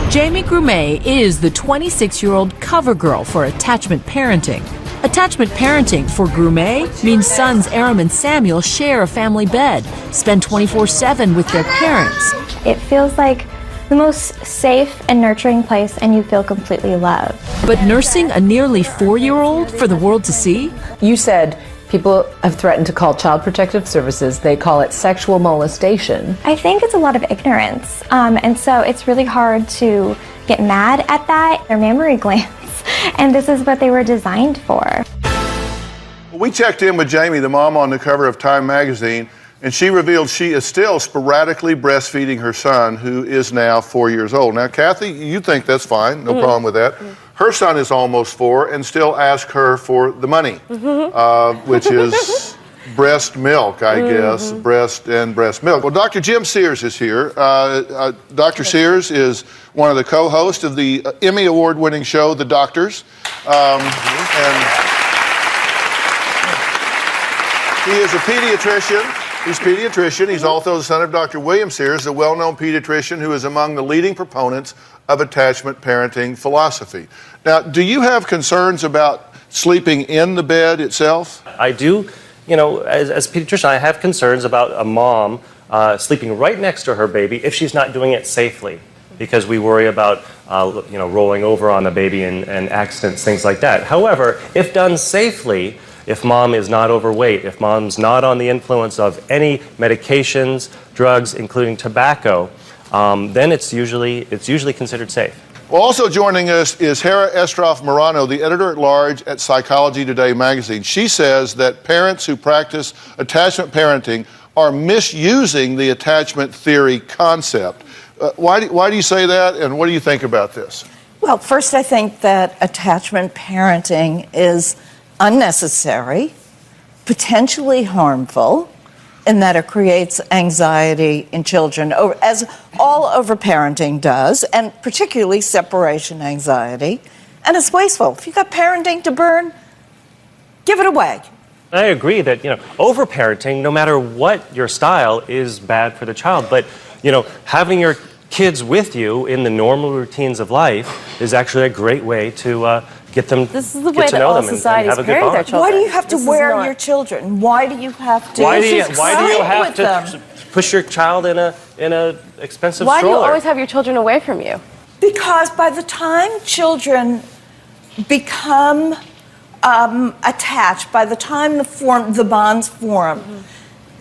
Jamie Grumet is the 26-year-old cover girl for attachment parenting. Attachment parenting for Grumet means sons Aram and Samuel share a family bed, spend 24/7 with their parents. It feels like the most safe and nurturing place, and you feel completely loved. But nursing a nearly 4-year-old for the world to see? You said people have threatened to call Child Protective Services. They call it sexual molestation. I think it's a lot of ignorance, and so it's really hard to get mad at that. They're mammary glands, and this is what they were designed for. We checked in with Jamie, the mom on the cover of Time magazine, and she revealed she is still sporadically breastfeeding her son, who is now 4 years old. Now, Kathy, you think that's fine, no problem with that. Her son is almost 4 and still asks her for the money, which is breast milk, I guess, breast milk. Well, Dr. Jim Sears is here. Dr. Sears is one of the co-hosts of the Emmy Award-winning show, The Doctors. And he is a pediatrician. He's a pediatrician. He's also the son of Dr. William Sears, a well-known pediatrician who is among the leading proponents of attachment parenting philosophy. Now, do you have concerns about sleeping in the bed itself? I do. You know, as a pediatrician, I have concerns about a mom sleeping right next to her baby if she's not doing it safely, because we worry about rolling over on the baby and accidents, things like that. However, if done safely, if mom is not overweight, if mom's not on the influence of any medications, drugs, including tobacco, then it's usually considered safe. Well, also joining us is Hera Estroff-Morano, the editor-at-large at Psychology Today magazine. She says that parents who practice attachment parenting are misusing the attachment theory concept. Why do you say that, and what do you think about this? Well, first, I think that attachment parenting is unnecessary, potentially harmful, in that it creates anxiety in children, as all overparenting does, and particularly separation anxiety. And it's wasteful. If you've got parenting to burn, give it away. I agree that, overparenting, no matter what your style, is bad for the child. But, having your kids with you in the normal routines of life is actually a great way to get them This is the get way to that know all them and societies have a good parent bond. their children. Why do you have to This is wear not- your children? Why do you have to? Why do you have with to them? push your child in a expensive Why do you stroller? always have your children away from you? Because by the time children become attached, by the time the bonds form,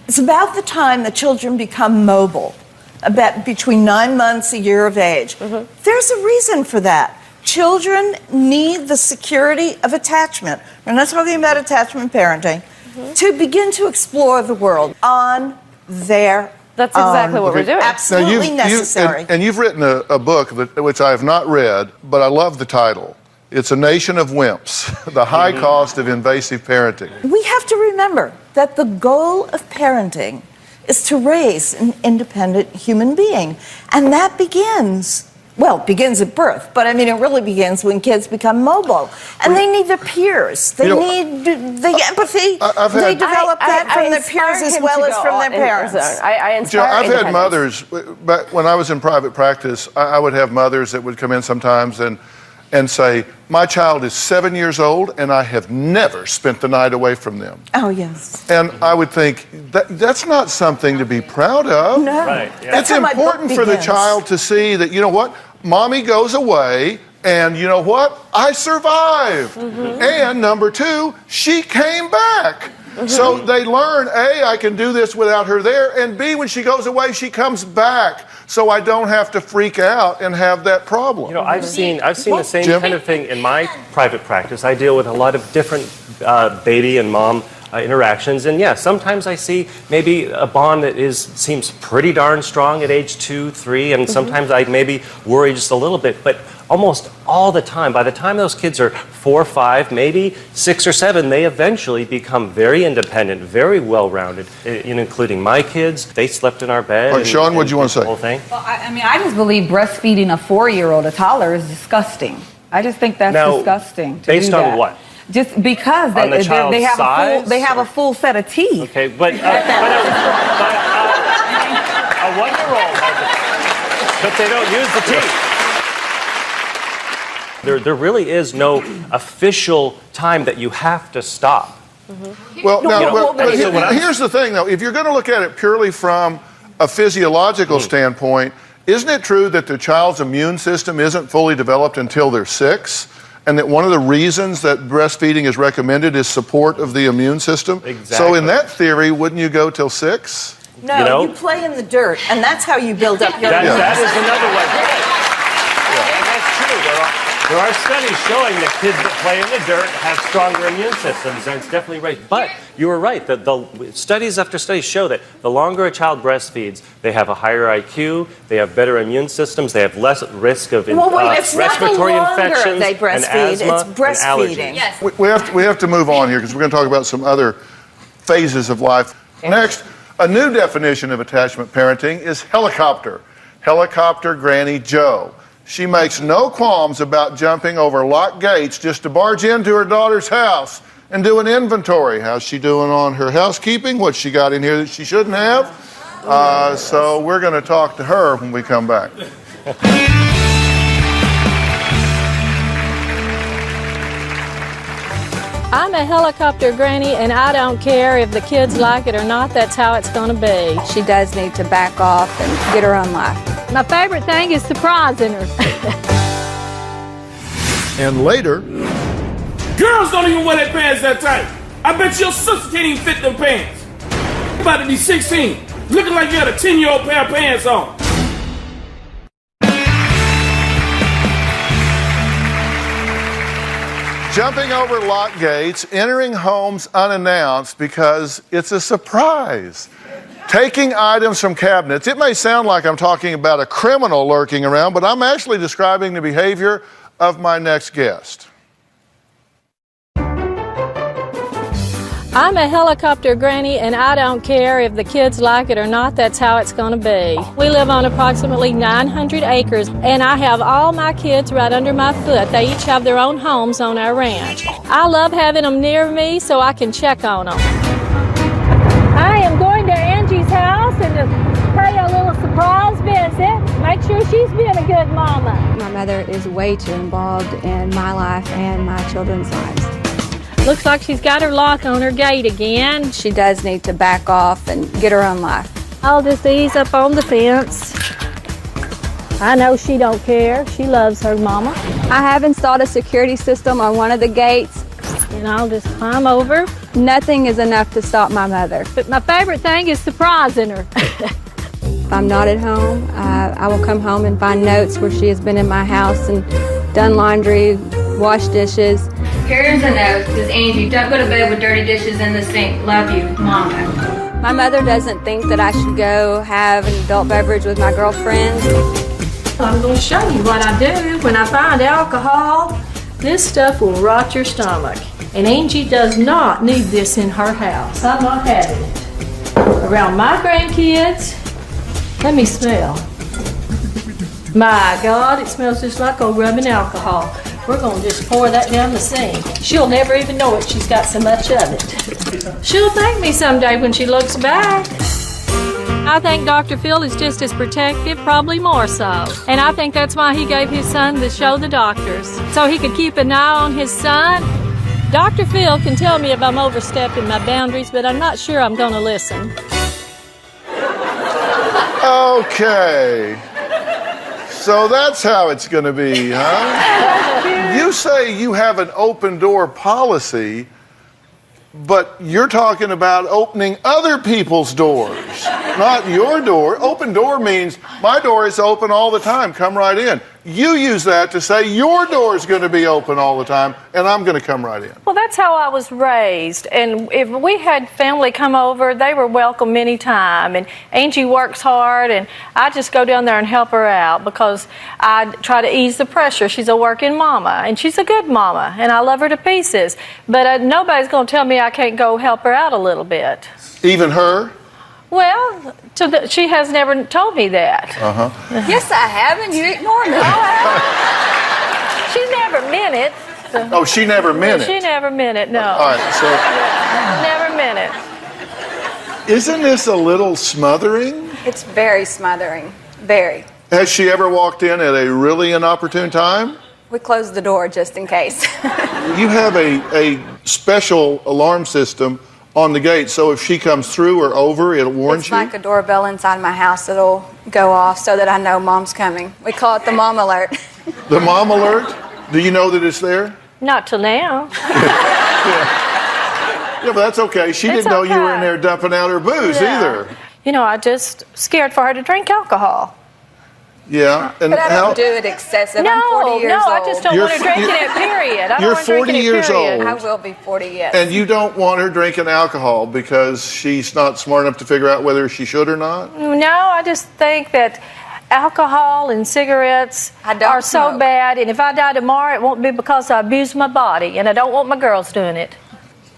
it's about the time the children become mobile, about between 9 months, a year of age. There's a reason for that. Children need the security of attachment. We're not talking about attachment parenting. To begin to explore the world on their That's exactly what we're doing. Absolutely necessary. And you've written a book which I have not read, but I love the title. It's A Nation of Wimps, The High Cost of Invasive Parenting. We have to remember that the goal of parenting is to raise an independent human being. And that begins at birth, but I mean, it really begins when kids become mobile. And they need their peers. They need the empathy. They develop that from their peers as well as from their parents. I inspire I've had independence. mothers, back when I was in private practice, I would have mothers that would come in sometimes and say, my child is 7 years old and I have never spent the night away from them. Oh, yes. And I would think, that's not something to be proud of. No. Right, yeah. It's important for the child to see that, you know what, mommy goes away and you know what, I survive. And number 2, she came back. So they learn, A, I can do this without her there, and B, when she goes away, she comes back. So I don't have to freak out and have that problem. I've seen the same kind of thing in my private practice. I deal with a lot of different baby and mom interactions, and yeah, sometimes I see maybe a bond that seems pretty darn strong at age 2, 3, and sometimes I maybe worry just a little bit, but almost all the time, by the time those kids are 4, 5, maybe 6 or 7, they eventually become very independent, very well-rounded, including my kids. They slept in our bed. Sean, what do you want to say? The whole thing. Well, I just believe breastfeeding a 4-year-old, a toddler, is disgusting. I just think that's Now, disgusting. based on what? Just because On the child's they have size, they have a full set of teeth. Okay, but a 1-year-old, but they don't use the teeth. There really is no official time that you have to stop. Well, here's the thing, though. If you're going to look at it purely from a physiological standpoint, Isn't it true that the child's immune system isn't fully developed until they're 6? And that one of the reasons that breastfeeding is recommended is support of the immune system? Exactly. So in that theory, wouldn't you go till 6? No, you play in the dirt, and that's how you build up your That immune is another way. And that's true. There are studies showing that kids that play in the dirt have stronger immune systems. That's definitely right. But you were right. The studies after studies show that the longer a child breastfeeds, they have a higher IQ, they have better immune systems, they have less risk of respiratory infections they breastfeed, and asthma it's breastfeeding. and allergies. Yes. We have to move on here because we're going to talk about some other phases of life. Next, a new definition of attachment parenting is helicopter. Helicopter Granny Joe. She makes no qualms about jumping over locked gates just to barge into her daughter's house and do an inventory. How's she doing on her housekeeping? What's she got in here that she shouldn't have? So we're going to talk to her when we come back. I'm a helicopter granny, and I don't care if the kids like it or not. That's how it's going to be. She does need to back off and get her own life. My favorite thing is surprising her. And later, girls don't even wear their pants that tight. I bet your sister can't even fit them pants. You're about to be 16, looking like you had a 10-year-old pair of pants on. jumping over lock gates, entering homes unannounced because it's a surprise. Taking items from cabinets. It may sound like I'm talking about a criminal lurking around, but I'm actually describing the behavior of my next guest. I'm a helicopter granny, and I don't care if the kids like it or not. That's how it's going to be. We live on approximately 900 acres, and I have all my kids right under my foot. They each have their own homes on our ranch. I love having them near me so I can check on them. I am going to Angie's house and to pay a little surprise visit. Make sure she's being a good mama. My mother is way too involved in my life and my children's lives. Looks like she's got her lock on her gate again. She does need to back off and get her own life. I'll just ease up on the fence. I know she don't care. She loves her mama. I have installed a security system on one of the gates. And I'll just climb over. Nothing is enough to stop my mother. But my favorite thing is surprising her. If I'm not at home, I will come home and find notes where she has been in my house and done laundry, washed dishes. Here's a note. Says, Angie, don't go to bed with dirty dishes in the sink. Love you, Mama. My mother doesn't think that I should go have an adult beverage with my girlfriends. I'm going to show you what I do when I find alcohol. This stuff will rot your stomach. And Angie does not need this in her house. I'm not having it. Around my grandkids, let me smell. My God, it smells just like old rubbing alcohol. We're going to just pour that down the sink. She'll never even know it. She's got so much of it. She'll thank me someday when she looks back. I think Dr. Phill is just as protective, probably more so. And I think that's why he gave his son to show the doctors, so he could keep an eye on his son. Dr. Phill can tell me if I'm overstepping my boundaries, but I'm not sure I'm going to listen. Okay. So that's how it's going to be, huh? You say you have an open door policy, but you're talking about opening other people's doors, not your door. Open door means my door is open all the time. Come right in. You use that to say your door is going to be open all the time, and I'm going to come right in. Well, that's how I was raised. And if we had family come over, they were welcome anytime. And Angie works hard, and I just go down there and help her out because I try to ease the pressure. She's a working mama, and she's a good mama, and I love her to pieces. But nobody's going to tell me I can't go help her out a little bit. Even her? Well, she has never told me that. Uh-huh. Yes, I have, and you ignore me. She never meant it. Oh, she never meant it? She never meant it, no. All right, so... Never meant it. Isn't this a little smothering? It's very smothering. Very. Has she ever walked in at a really inopportune time? We closed the door just in case. You have a special alarm system on the gate, so if she comes through or over, it'll warn It's you? like a doorbell inside my house that'll go off so that I know mom's coming. We call it the mom alert. The mom alert? Do you know that it's there? Not till now. Yeah, but that's okay. She It's didn't know you were in okay. there dumping out her booze Yeah. either. You know, I just scared for her to drink alcohol. Yeah, and But I how? don't do it excessive. No, I'm 40 years no, old. I just don't want her drinking it, period. I don't You're want her 40 drinking years it, period. old. I will be 40, yes. And you don't want her drinking alcohol because she's not smart enough to figure out whether she should or not? No, I just think that alcohol and cigarettes are so smoke. bad, and if I die tomorrow, it won't be because I abused my body, and I don't want my girls doing it.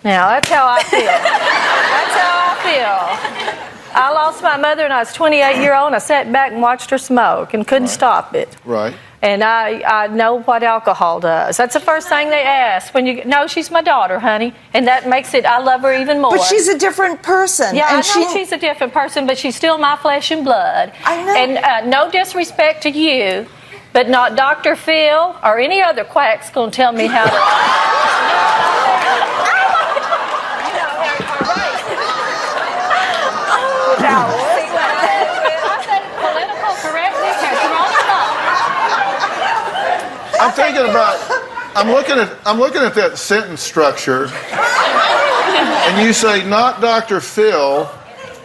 Now, that's how I feel. That's how I feel. I lost my mother when I was 28-year-old, and I sat back and watched her smoke and couldn't stop it. Right. And I know what alcohol does. That's the first thing they ask when you no, she's my daughter, honey, and that makes it. I love her even more. But she's a different person. Yeah, and I know she's a different person, but she's still my flesh and blood. I know. And no disrespect to you, but not Dr. Phill or any other quack's going to tell me how to. I'm thinking about. I'm looking at that sentence structure, and you say not Dr. Phill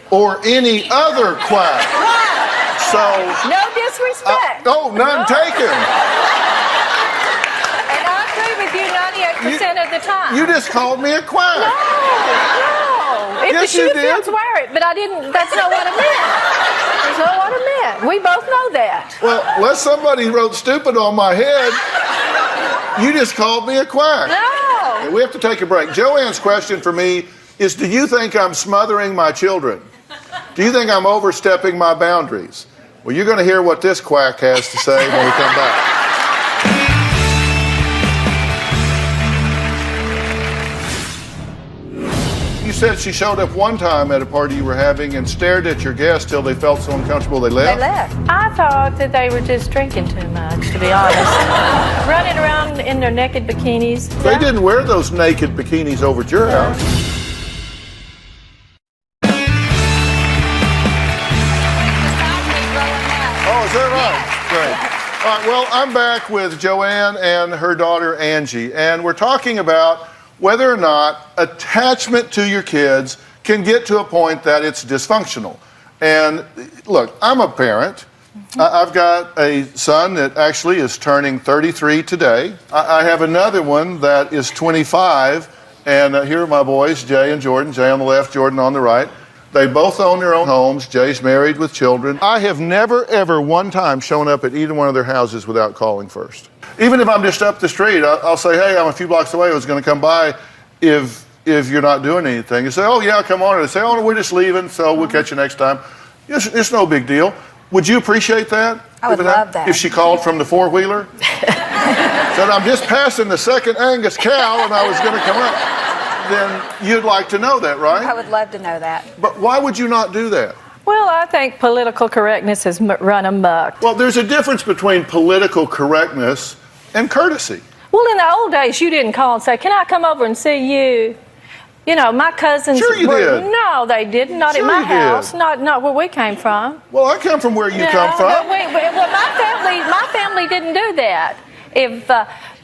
or any other quack. So No disrespect. none taken. And I agree with you 98% of the time. You just called me a quack. No. If Yes, the you shoe did. fits, wear it. But I didn't. That's not what I meant. That's not what I meant. We both know that. Well, unless somebody wrote stupid on my head, you just called me a quack. No. Okay, we have to take a break. Joanne's question for me is, do you think I'm smothering my children? Do you think I'm overstepping my boundaries? Well, you're going to hear what this quack has to say when we come back. You said she showed up one time at a party you were having and stared at your guests till they felt so uncomfortable they left. They left. I thought that they were just drinking too much, to be honest. Running around in their naked bikinis. They didn't wear those naked bikinis over at your house. Oh, is that right? Great. All right, well, I'm back with Joanne and her daughter Angie, and we're talking about whether or not attachment to your kids can get to a point that it's dysfunctional. And look, I'm a parent. I've got a son that actually is turning 33 today. I have another one that is 25, and here are my boys, Jay and Jordan. Jay on the left, Jordan on the right. They both own their own homes. Jay's married with children. I have never, ever one time shown up at either one of their houses without calling first. Even if I'm just up the street, I'll say, hey, I'm a few blocks away. I was going to come by if you're not doing anything. You say, oh, yeah, come on. And they say, oh, no, we're just leaving, so we'll catch you next time. It's no big deal. Would you appreciate that? I would love that. If she called from the four-wheeler? Said, I'm just passing the second Angus cow and I was going to come up. Then you'd like to know that, right? I would love to know that. But why would you not do that? Well, I think political correctness has run amok. Well, there's a difference between political correctness and courtesy. Well, in the old days, you didn't call and say, can I come over and see you? You know, my cousins Sure you did. No, they didn't. Not Sure at my you house. did. Not where we came from. Well, I come from where you No, come from. but my family didn't do that. If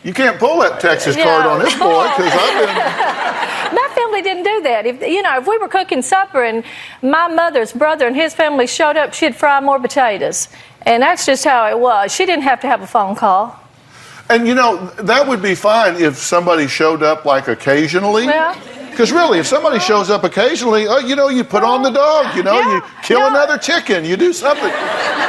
You can't pull that Texas card on this boy because I've been. my family didn't do that. If we were cooking supper and my mother's brother and his family showed up, she'd fry more potatoes, and that's just how it was. She didn't have to have a phone call. And that would be fine if somebody showed up like occasionally. Yeah. Because really, if somebody shows up occasionally, you put on the dog, you kill another chicken, you do something.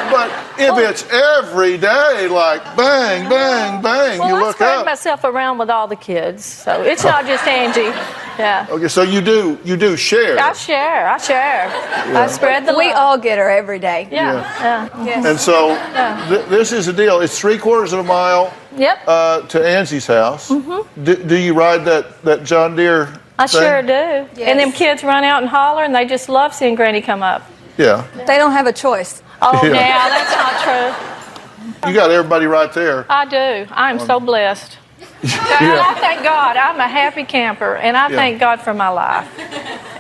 But if it's every day, like bang, bang, bang, Well, you I look spread up. myself around with all the kids, so it's not just Angie. Yeah. Okay, so you do share. I share. I spread the love. We all get her every day. Yeah. And so this is the deal. It's 3/4 of a mile Yep. to Angie's house. Mm-hmm. Do you ride that John Deere I thing? sure do. Yes. And them kids run out and holler, and they just love seeing Granny come up. Yeah. They don't have a choice. Oh, Yeah. now that's not true. You got everybody right there. I do. I'm so blessed. Yeah. I thank God. I'm a happy camper, and I Yeah. thank God for my life.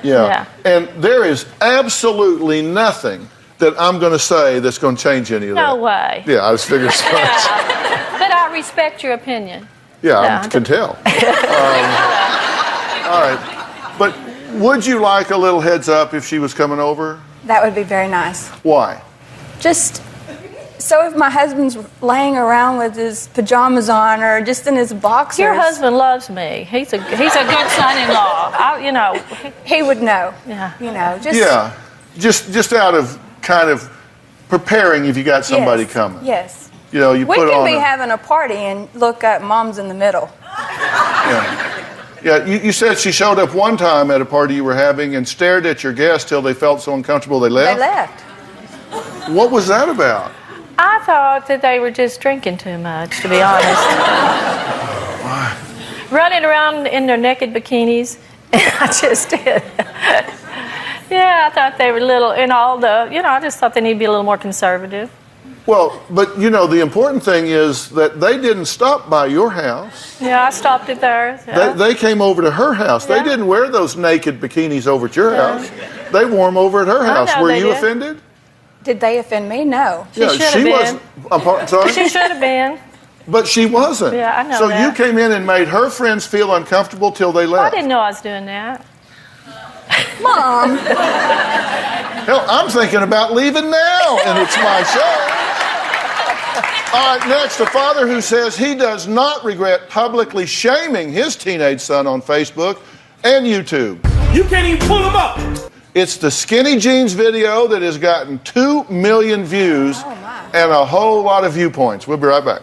Yeah. And there is absolutely nothing that I'm going to say that's going to change any of that. No way. Yeah, I just figured so much. But I respect your opinion. Yeah, I can tell. All right. But would you like a little heads up if she was coming over? That would be very nice. Why? Just so if my husband's laying around with his pajamas on or just in his boxers. Your husband loves me. He's a good son-in-law. You know, he would know. Yeah. You know, just Yeah, just out of kind of preparing if you got somebody yes, coming. Yes. You know, you we put can on be a- having a party and look at mom's in the middle. Yeah, you said she showed up one time at a party you were having and stared at your guests till they felt so uncomfortable they left? They left. What was that about? I thought that they were just drinking too much, to be honest. Running around in their naked bikinis. I just did. Yeah, I thought they were little, and all the, I just thought they need to be a little more conservative. Well, but the important thing is that they didn't stop by your house. Yeah, I stopped at theirs. Yeah. They came over to her house. Yeah. They didn't wear those naked bikinis over at your house. They wore them over at her house. know Were they you did. offended? Did they offend me? No. She should have been. I'm sorry? She should have been. But she wasn't. Yeah, I know So that. you came in and made her friends feel uncomfortable till they I left. didn't know I was doing that. Mom. Hell, I'm thinking about leaving now, and it's my show. All right, next, a father who says he does not regret publicly shaming his teenage son on Facebook and YouTube. You can't even pull him up. It's the skinny jeans video that has gotten 2 million views and a whole lot of viewpoints. We'll be right back.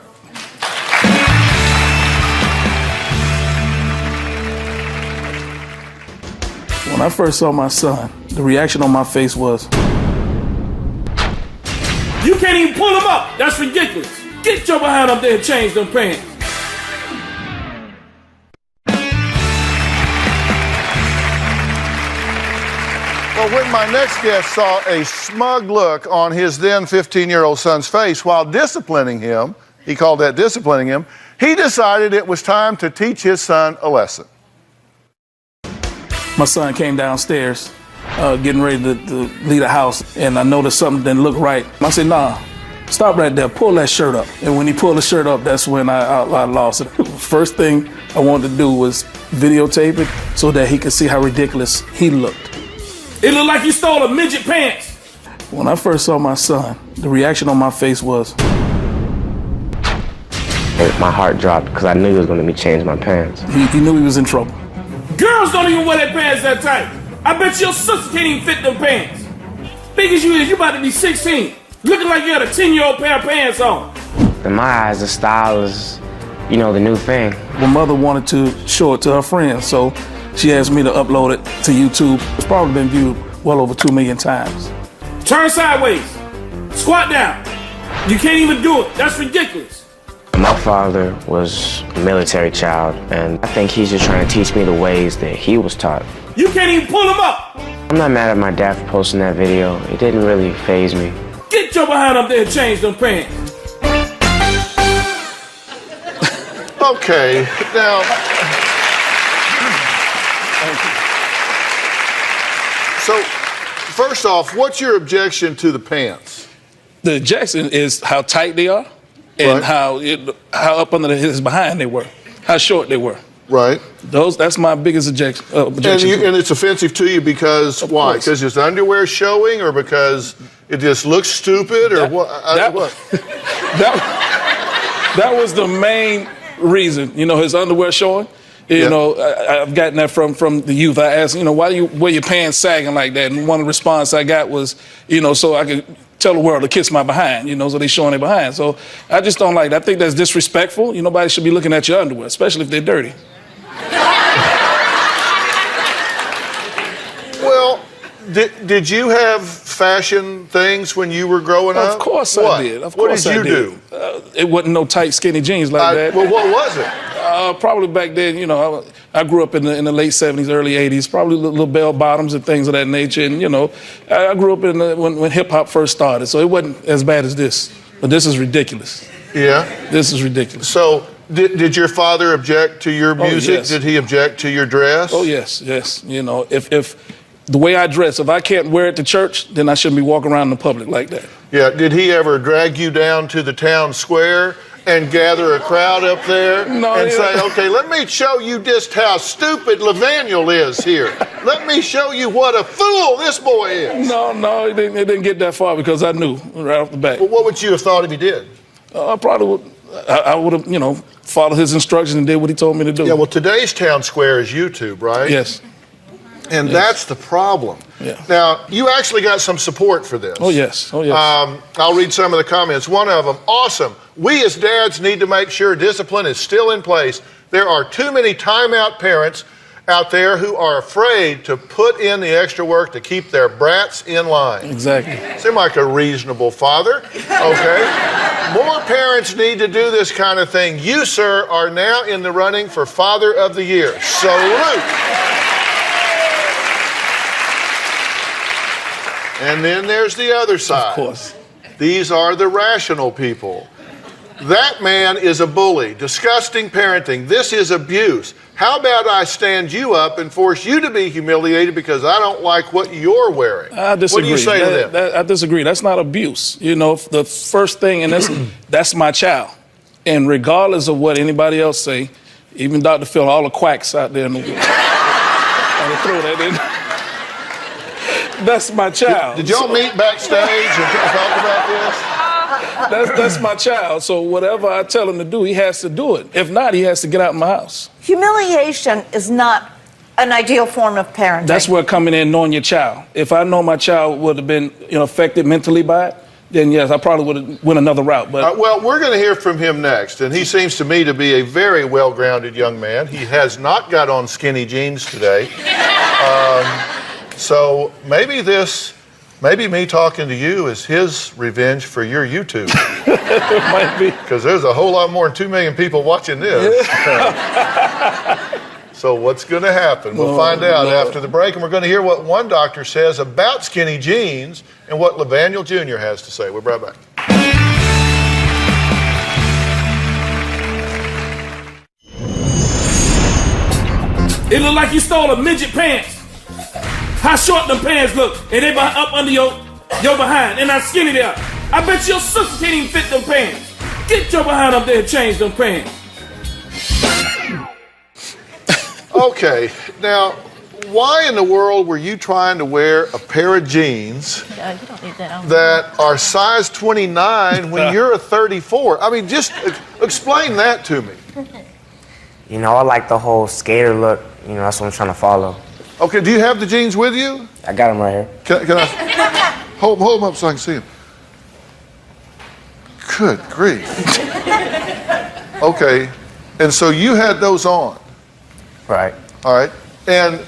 When I first saw my son, the reaction on my face was, you can't even pull him up. That's ridiculous. Get your behind up there and change them pants. Well, when my next guest saw a smug look on his then 15-year-old son's face while disciplining him, he called that disciplining him, he decided it was time to teach his son a lesson. My son came downstairs getting ready to leave the house, and I noticed something didn't look right. I said, nah, stop right there, pull that shirt up. And when he pulled the shirt up, that's when I lost it. First thing I wanted to do was videotape it so that he could see how ridiculous he looked. It looked like you stole a midget pants. When I first saw my son, the reaction on my face was, my heart dropped because I knew he was going to be changing my pants. he knew he was in trouble. Girls don't even wear their pants that tight. I bet your sister can't even fit them pants. Big as you is, you about to be 16. Looking like you had a 10-year-old pair of pants on. In my eyes, the style is, the new thing. My mother wanted to show it to her friends, so she asked me to upload it to YouTube. It's probably been viewed well over 2 million times. Turn sideways. Squat down. You can't even do it. That's ridiculous. My father was a military child, and I think he's just trying to teach me the ways that he was taught. You can't even pull him up. I'm not mad at my dad for posting that video. It didn't really faze me. Get your behind up there and change them pants. Okay, now, so first off, what's your objection to the pants? The objection is how tight they are and how up under his behind they were, how short they were. Right. That's my biggest objection. And it's offensive to you because why? Because his underwear showing, or because it just looks stupid, or what? That was the main reason. His underwear showing. I've gotten that from the youth. I asked, why do you wear your pants sagging like that? And one of the response I got was, so I could tell the world to kiss my behind, so they showing their behind. So I just don't like that. I think that's disrespectful. Nobody should be looking at your underwear, especially if they're dirty. Well, did you have fashion things when you were growing up? Of course I did. Of course what did you do? It wasn't no tight, skinny jeans like that. Well, what was it? Probably back then, I grew up in the late 70s, early 80s, probably little bell bottoms and things of that nature. And, I grew up when hip-hop first started, so it wasn't as bad as this. But this is ridiculous. Yeah? This is ridiculous. So did your father object to your music? Yes. Did he object to your dress? Oh, yes. If the way I dress, if I can't wear it to church, then I shouldn't be walking around in the public like that. Yeah, did he ever drag you down to the town square and gather a crowd up there and say, okay, let me show you just how stupid Levaniel is here. Let me show you what a fool this boy is. No, it didn't get that far because I knew right off the bat. Well, what would you have thought if he did? I probably would. I would have, followed his instructions and did what he told me to do. Yeah, well, today's town square is YouTube, right? Yes. And that's the problem. Yeah. Now, you actually got some support for this. Oh, yes. I'll read some of the comments. One of them, awesome. We as dads need to make sure discipline is still in place. There are too many timeout parents out there who are afraid to put in the extra work to keep their brats in line. Exactly. Seem like a reasonable father. Okay. More parents need to do this kind of thing. You, sir, are now in the running for Father of the Year. Salute. And then there's the other side. Of course. These are the rational people. That man is a bully. Disgusting parenting. This is abuse. How about I stand you up and force you to be humiliated because I don't like what you're wearing? I disagree. What do you say to them? I disagree. That's not abuse. The first thing, and that's my child. And regardless of what anybody else say, even Dr. Phill, all the quacks out there in the world, I'll throw that in. That's my child. Did y'all meet backstage and talk about this? That's my child. So whatever I tell him to do, he has to do it. If not, he has to get out of my house. Humiliation is not an ideal form of parenting. That's where coming in knowing your child. If I know my child would have been affected mentally by it, then yes, I probably would have went another route. But well, we're going to hear from him next, and he seems to me to be a very well-grounded young man. He has not got on skinny jeans today. So maybe me talking to you is his revenge for your YouTube. Might be. Because there's a whole lot more than 2 million people watching this. So what's going to happen? We'll find out after the break, and we're going to hear what one doctor says about skinny jeans and what Levaniel Jr. has to say. We'll be right back. it look like you stole a midget pants. How short them pants look, and they up under your behind, and how skinny they are. I bet your sister can't even fit them pants. Get your behind up there and change them pants. Okay, now, why in the world were you trying to wear a pair of jeans that are size 29 when you're a 34? I mean, just explain that to me. I like the whole skater look. That's what I'm trying to follow. Okay, do you have the jeans with you? I got them right here. Can I hold them up so I can see them? Good grief. Okay, and so you had those on. Right. All right. And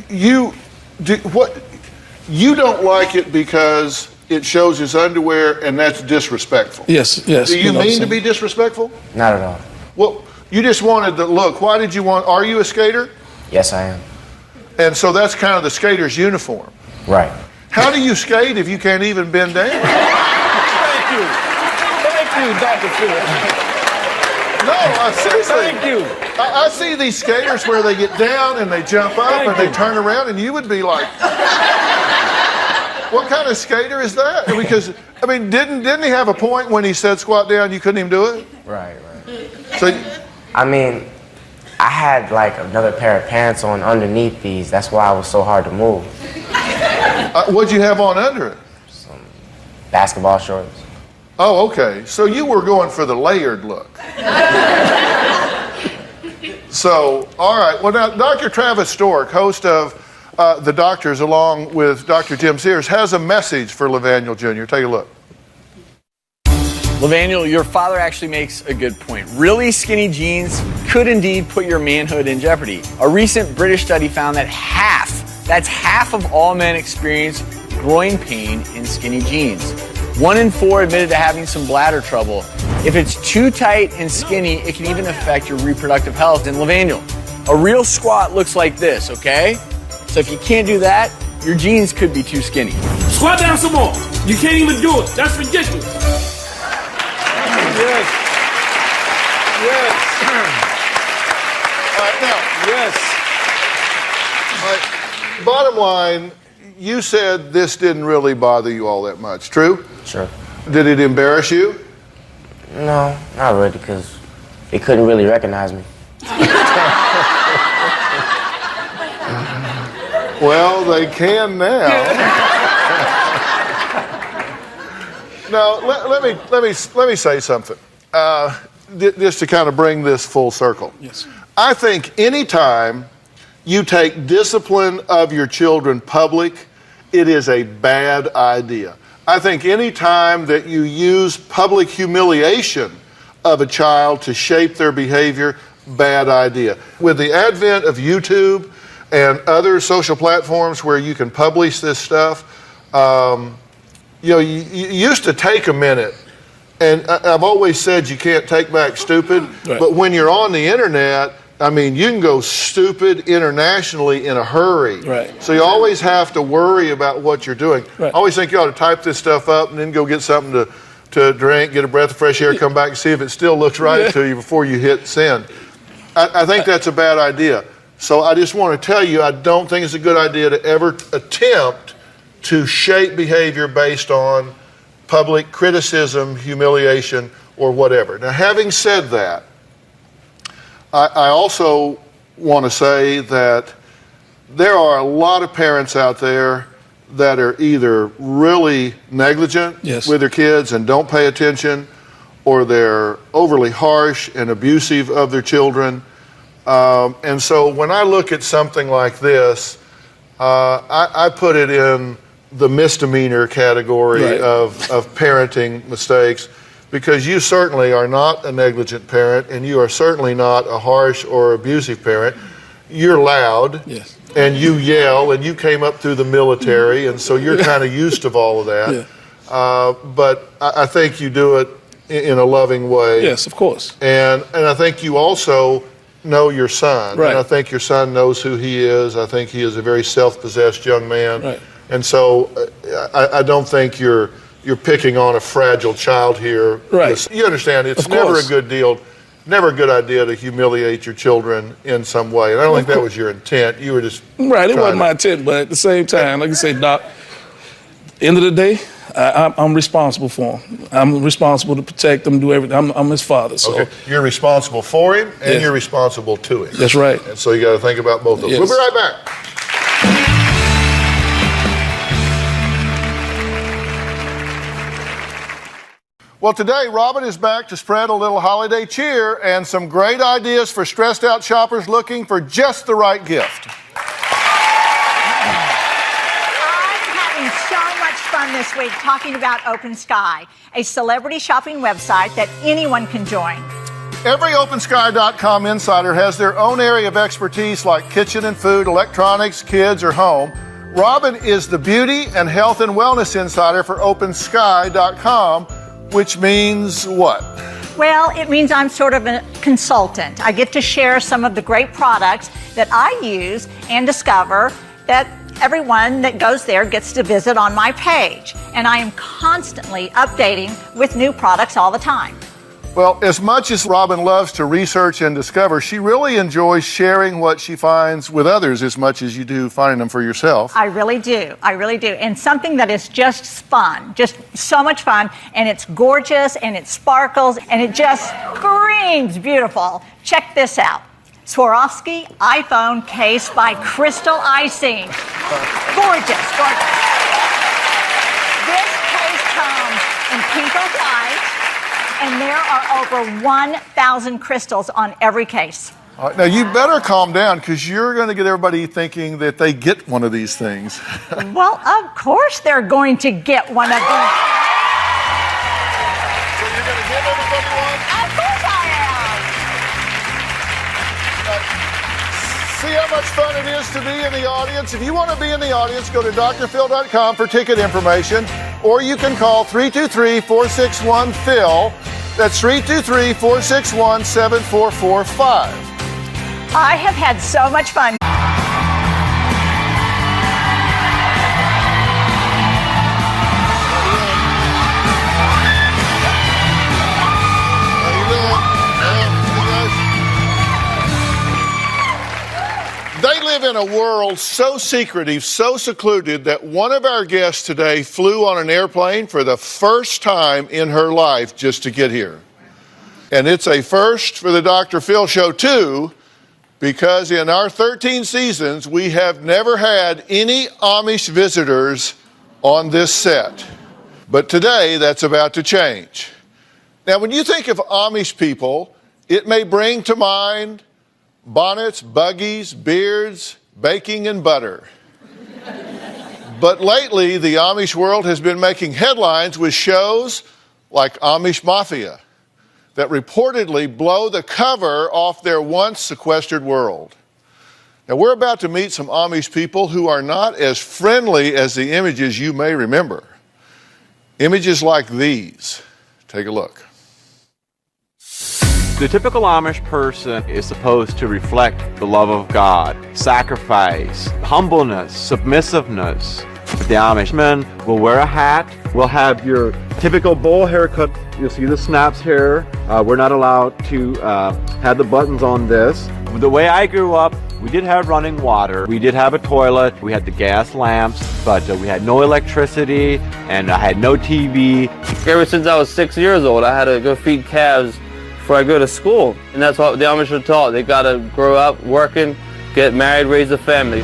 you don't like it because it shows his underwear and that's disrespectful. Yes. Do you mean to be disrespectful? Not at all. Well, you just wanted the look. Why did you want, are you a skater? Yes, I am. And so that's kind of the skater's uniform. Right. How do you skate if you can't even bend down? Thank you, Dr. Phill. No, seriously. Thank you. I see these skaters where they get down and they jump up and they turn around, and you would be like, what kind of skater is that? Because, I mean, didn't he have a point when he said squat down, you couldn't even do it? Right. So, I mean, I had like another pair of pants on underneath these. That's why it was so hard to move. What'd you have on under it? Some basketball shorts. Oh, okay. So you were going for the layered look. So, all right. Well, now, Dr. Travis Stork, host of The Doctors, along with Dr. Jim Sears, has a message for Levaniel Jr. Take a look. Levaniel, your father actually makes a good point. Really skinny jeans could indeed put your manhood in jeopardy. A recent British study found that half of all men experience groin pain in skinny jeans. 1 in 4 admitted to having some bladder trouble. If it's too tight and skinny, it can even affect your reproductive health. And Levaniel, a real squat looks like this, okay? So if you can't do that, your jeans could be too skinny. Squat down some more. You can't even do it. That's ridiculous. Yes. All right, now. Yes. All right. bottom line, you said this didn't really bother you all that much, true? Sure. Did it embarrass you? No, not really, because it couldn't really recognize me. Well, they can now. Now, let me say something. Just to kind of bring this full circle. Yes. I think anytime you take discipline of your children public, it is a bad idea. I think any time that you use public humiliation of a child to shape their behavior, bad idea. With the advent of YouTube and other social platforms where you can publish this stuff, you used to take a minute, and I've always said you can't take back stupid, but when you're on the internet, I mean, you can go stupid internationally in a hurry. Right. So you always have to worry about what you're doing. Right. I always think you ought to type this stuff up and then go get something to drink, get a breath of fresh air, come back and see if it still looks right to you before you hit send. I think that's a bad idea. So I just want to tell you, I don't think it's a good idea to ever attempt to shape behavior based on public criticism, humiliation, or whatever. Now, having said that, I also want to say that there are a lot of parents out there that are either really negligent with their kids and don't pay attention, or they're overly harsh and abusive of their children. And so when I look at something like this, I put it in the misdemeanor category of parenting mistakes, because you certainly are not a negligent parent, and you are certainly not a harsh or abusive parent. You're loud, and you yell, and you came up through the military, and so you're kind of used to all of that. But I think you do it in a loving way. Yes, of course. And I think you also know your son. Right. And I think your son knows who he is. I think he is a very self-possessed young man. Right. And so I don't think you're picking on a fragile child here. Right. You understand, it's Of never a course. good deal, never a good idea to humiliate your children in some way. And I don't think that was your intent. You were just Right, it trying wasn't my intent, but at the same time, like you say, Doc, end of the day, I'm responsible for him. I'm responsible to protect him, do everything. I'm his father. So Okay, you're responsible for him, and Yes. you're responsible to him. That's right. And so you got to think about both of those. Yes. We'll be right back. Well, today, Robin is back to spread a little holiday cheer and some great ideas for stressed out shoppers looking for just the right gift. I'm having so much fun this week talking about Open Sky, a celebrity shopping website that anyone can join. Every OpenSky.com insider has their own area of expertise, like kitchen and food, electronics, kids, or home. Robin is the beauty and health and wellness insider for OpenSky.com, which means what? Well, it means I'm sort of a consultant. I get to share some of the great products that I use and discover that everyone that goes there gets to visit on my page. And I am constantly updating with new products all the time. Well, as much as Robin loves to research and discover, she really enjoys sharing what she finds with others as much as you do finding them for yourself. I really do. I really do. And something that is just fun, just so much fun, and it's gorgeous, and it sparkles, and it just screams beautiful. Check this out. Swarovski iPhone case by Crystal Icing. Gorgeous, gorgeous. This case comes in pink or white, and there are over 1,000 crystals on every case. All right, now, you better calm down, because you're going to get everybody thinking that they get one of these things. Well, of course they're going to get one of these. So you're going to give everybody one? Of course I See how much fun it is to be in the audience? If you want to be in the audience, go to drphil.com for ticket information, or you can call 323-461-PHIL. That's 323-461-7445. I have had so much fun. They live live in a world so secretive, so secluded, that one of our guests today flew on an airplane for the first time in her life just to get here. And it's a first for the Dr. Phill Show, too, because in our 13 seasons, we have never had any Amish visitors on this set. But today, that's about to change. Now, when you think of Amish people, it may bring to mind bonnets, buggies, beards, baking, and butter. But lately, the Amish world has been making headlines with shows like Amish Mafia that reportedly blow the cover off their once sequestered world. Now, we're about to meet some Amish people who are not as friendly as the images you may remember. Images like these. Take a look. The typical Amish person is supposed to reflect the love of God, sacrifice, humbleness, submissiveness. The Amish men will wear a hat, will have your typical bowl haircut. You'll see the snaps here. We're not allowed to have the buttons on this. The way I grew up, we did have running water. We did have a toilet. We had the gas lamps, but we had no electricity, and I had no TV. Ever since I was 6 years old, I had to go feed calves before I go to school. And that's what the Amish are taught. They gotta grow up working, get married, raise a family.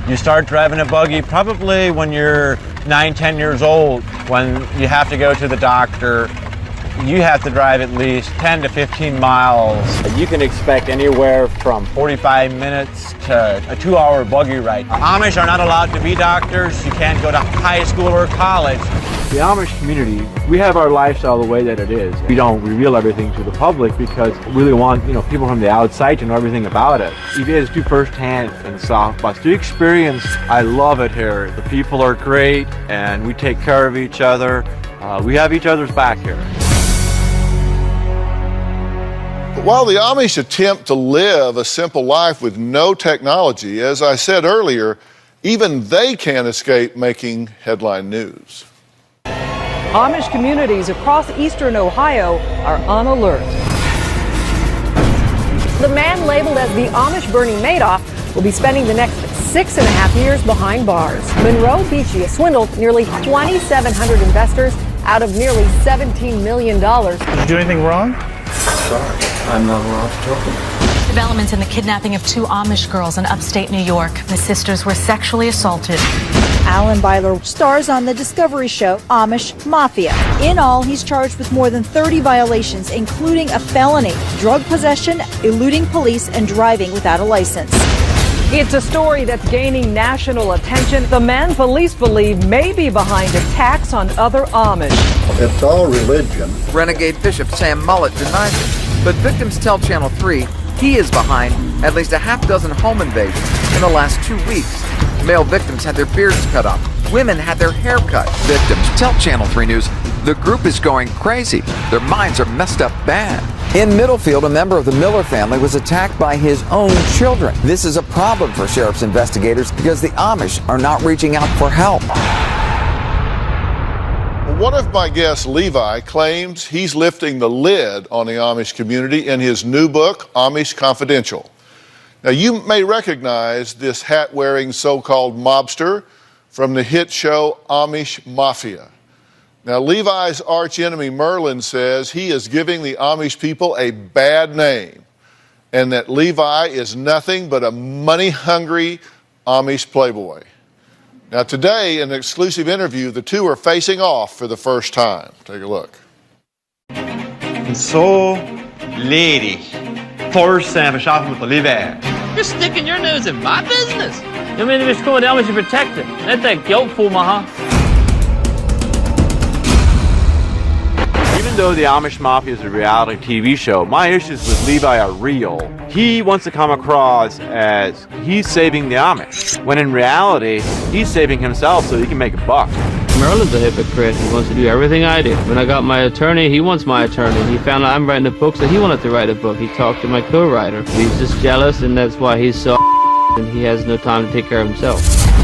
You start driving a buggy probably when you're 9, 10 years old. When you have to go to the doctor, you have to drive at least 10 to 15 miles. You can expect anywhere from 45 minutes to a 2-hour buggy ride. Amish are not allowed to be doctors. You can't go to high school or college. The Amish community, we have our lifestyle the way that it is. We don't reveal everything to the public because we really want, people from the outside to know everything about it. You guys do firsthand in South Bus. Do experience. I love it here. The people are great and we take care of each other. We have each other's back here. While the Amish attempt to live a simple life with no technology, as I said earlier, even they can't escape making headline news. Amish communities across eastern Ohio are on alert. The man labeled as the Amish Bernie Madoff will be spending the next 6.5 years behind bars. Monroe Beachy has swindled nearly 2,700 investors out of nearly $17 million. Did you do anything wrong? Sorry, I'm not allowed to talk about it. Developments in the kidnapping of 2 Amish girls in upstate New York. The sisters were sexually assaulted. Alan Byler stars on the Discovery show Amish Mafia. In all, he's charged with more than 30 violations, including a felony, drug possession, eluding police, and driving without a license. It's a story that's gaining national attention. The man police believe may be behind attacks on other Amish. It's all religion. Renegade Bishop Sam Mullet denies it, but victims tell Channel 3 he is behind at least a half-dozen home invasions in the last 2 weeks. Male victims had their beards cut off. Women had their hair cut. Victims tell Channel 3 News the group is going crazy. Their minds are messed up bad. In Middlefield, a member of the Miller family was attacked by his own children. This is a problem for sheriff's investigators because the Amish are not reaching out for help. One of my guests, Levi, claims he's lifting the lid on the Amish community in his new book, Amish Confidential. Now, you may recognize this hat-wearing so-called mobster from the hit show Amish Mafia. Now, Levi's archenemy Merlin says he is giving the Amish people a bad name and that Levi is nothing but a money-hungry Amish playboy. Now, today, in an exclusive interview, the two are facing off for the first time. Take a look. So, lady, first time shopping with Levi. You're sticking your nose in my business. You mean to be screwing down with your protector? That's that guilt fool, huh? Even though the Amish Mafia is a reality TV show, my issues with Levi are real. He wants to come across as he's saving the Amish, when in reality, he's saving himself so he can make a buck. Merlin's a hypocrite. He wants to do everything I do. When I got my attorney, he wants my attorney. He found out I'm writing a book, so he wanted to write a book. He talked to my co-writer. He's just jealous, and that's why he's so and he has no time to take care of himself.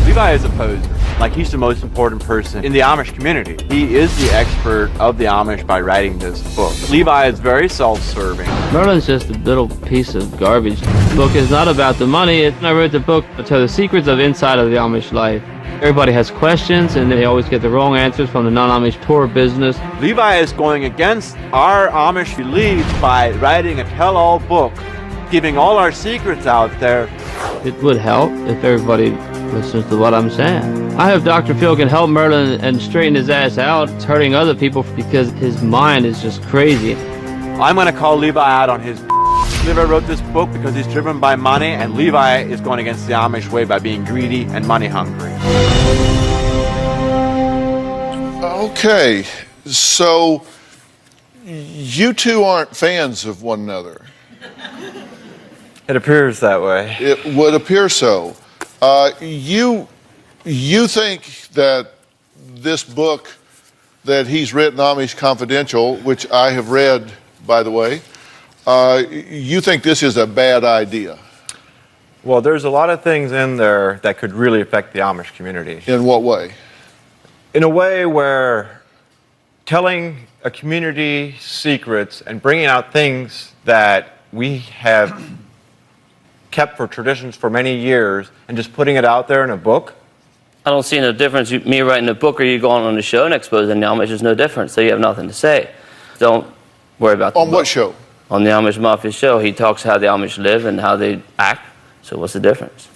Levi is a poser. like he's the most important person in the Amish community. He is the expert of the Amish by writing this book. Levi is very self-serving. Merlin's just a little piece of garbage. The book is not about the money. I wrote the book to tell the secrets of inside of the Amish life. Everybody has questions, and they always get the wrong answers from the non-Amish tour business. Levi is going against our Amish beliefs by writing a tell-all book, giving all our secrets out there. It would help if everybody listens to what I'm saying. I hope Dr. Phill can help Merlin and straighten his ass out. It's hurting other people because his mind is just crazy. I'm going to call Levi out on his Levi wrote this book because he's driven by money, and Levi is going against the Amish way by being greedy and money hungry. Okay, so you two aren't fans of one another. It appears that way. It would appear so. You think that this book that he's written, Amish Confidential, which I have read, by the way, you think this is a bad idea? Well, there's a lot of things in there that could really affect the Amish community. In what way? In a way where telling a community secrets and bringing out things that we have kept for traditions for many years and just putting it out there in a book. I don't see no difference. Me writing a book or you going on the show and exposing the Amish, there's no difference. So you have nothing to say. Don't worry about the On book. what show? On the Amish Mafia show. He talks how the Amish live and how they act. So what's the difference?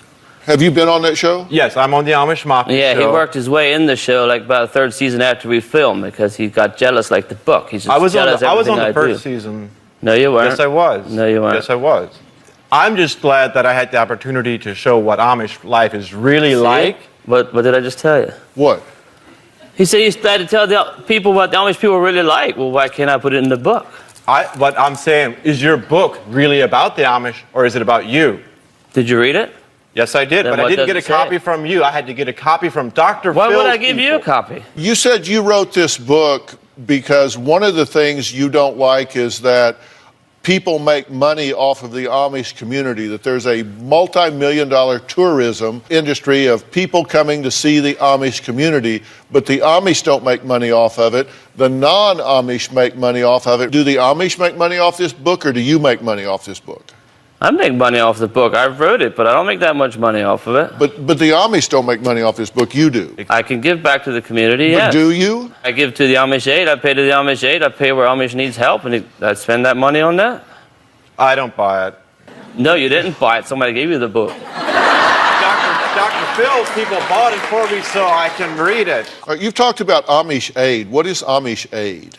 Have you been on that show? Yes, I'm on the Amish Mafia Yeah, show. he worked his way in the show like about the third season after we filmed because he got jealous like the book. He's just I was jealous on the everything first I do. season. No, you weren't. Yes, I was. No, you weren't. Yes, I was. I'm just glad that I had the opportunity to show what Amish life is really like. What did I just tell you? What? He said he's glad to tell the people what the Amish people really like. Well, why can't I put it in the book? What I'm saying, is your book really about the Amish or is it about you? Did you read it? Yes, I did, Then but I what didn't does get a it say? copy from you. I had to get a copy from Dr. Why would Phil's I give you a people. copy? You said you wrote this book because one of the things you don't like is that people make money off of the Amish community, that there's a multi-million-dollar tourism industry of people coming to see the Amish community, but the Amish don't make money off of it. The non-Amish make money off of it. Do the Amish make money off this book, or do you make money off this book? I make money off the book. I wrote it, but I don't make that much money off of it. But the Amish don't make money off this book. You do. I can give back to the community, But yes. do you? I give to the Amish Aid. I pay to the Amish Aid. I pay where Amish needs help, and I spend that money on that. I don't buy it. No, you didn't buy it. Somebody gave you the book. Dr. Phil's people bought it for me so I can read it. All right, you've talked about Amish Aid. What is Amish Aid?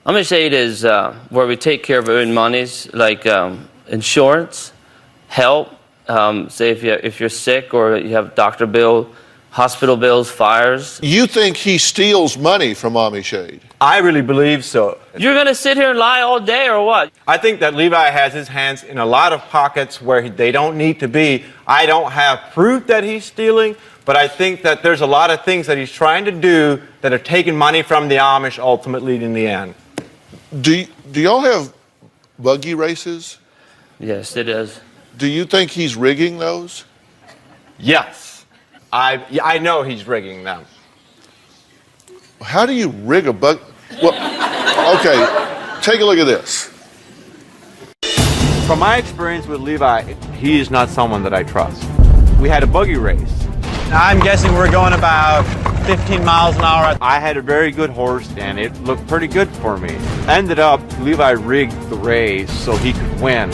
Amish Aid is where we take care of our own monies, like insurance, help. Say if you're sick or you have doctor bill, hospital bills, fires. You think he steals money from Amish Aid? I really believe so. You're going to sit here and lie all day or what? I think that Levi has his hands in a lot of pockets where they don't need to be. I don't have proof that he's stealing, but I think that there's a lot of things that he's trying to do that are taking money from the Amish ultimately in the end. Do y'all have buggy races? Yes, it is. Do you think he's rigging those? Yes. I know he's rigging them. How do you rig a bug? Well, okay, take a look at this. From my experience with Levi, he is not someone that I trust. We had a buggy race. I'm guessing we're going about 15 miles an hour. I had a very good horse and it looked pretty good for me. Ended up, Levi rigged the race so he could win.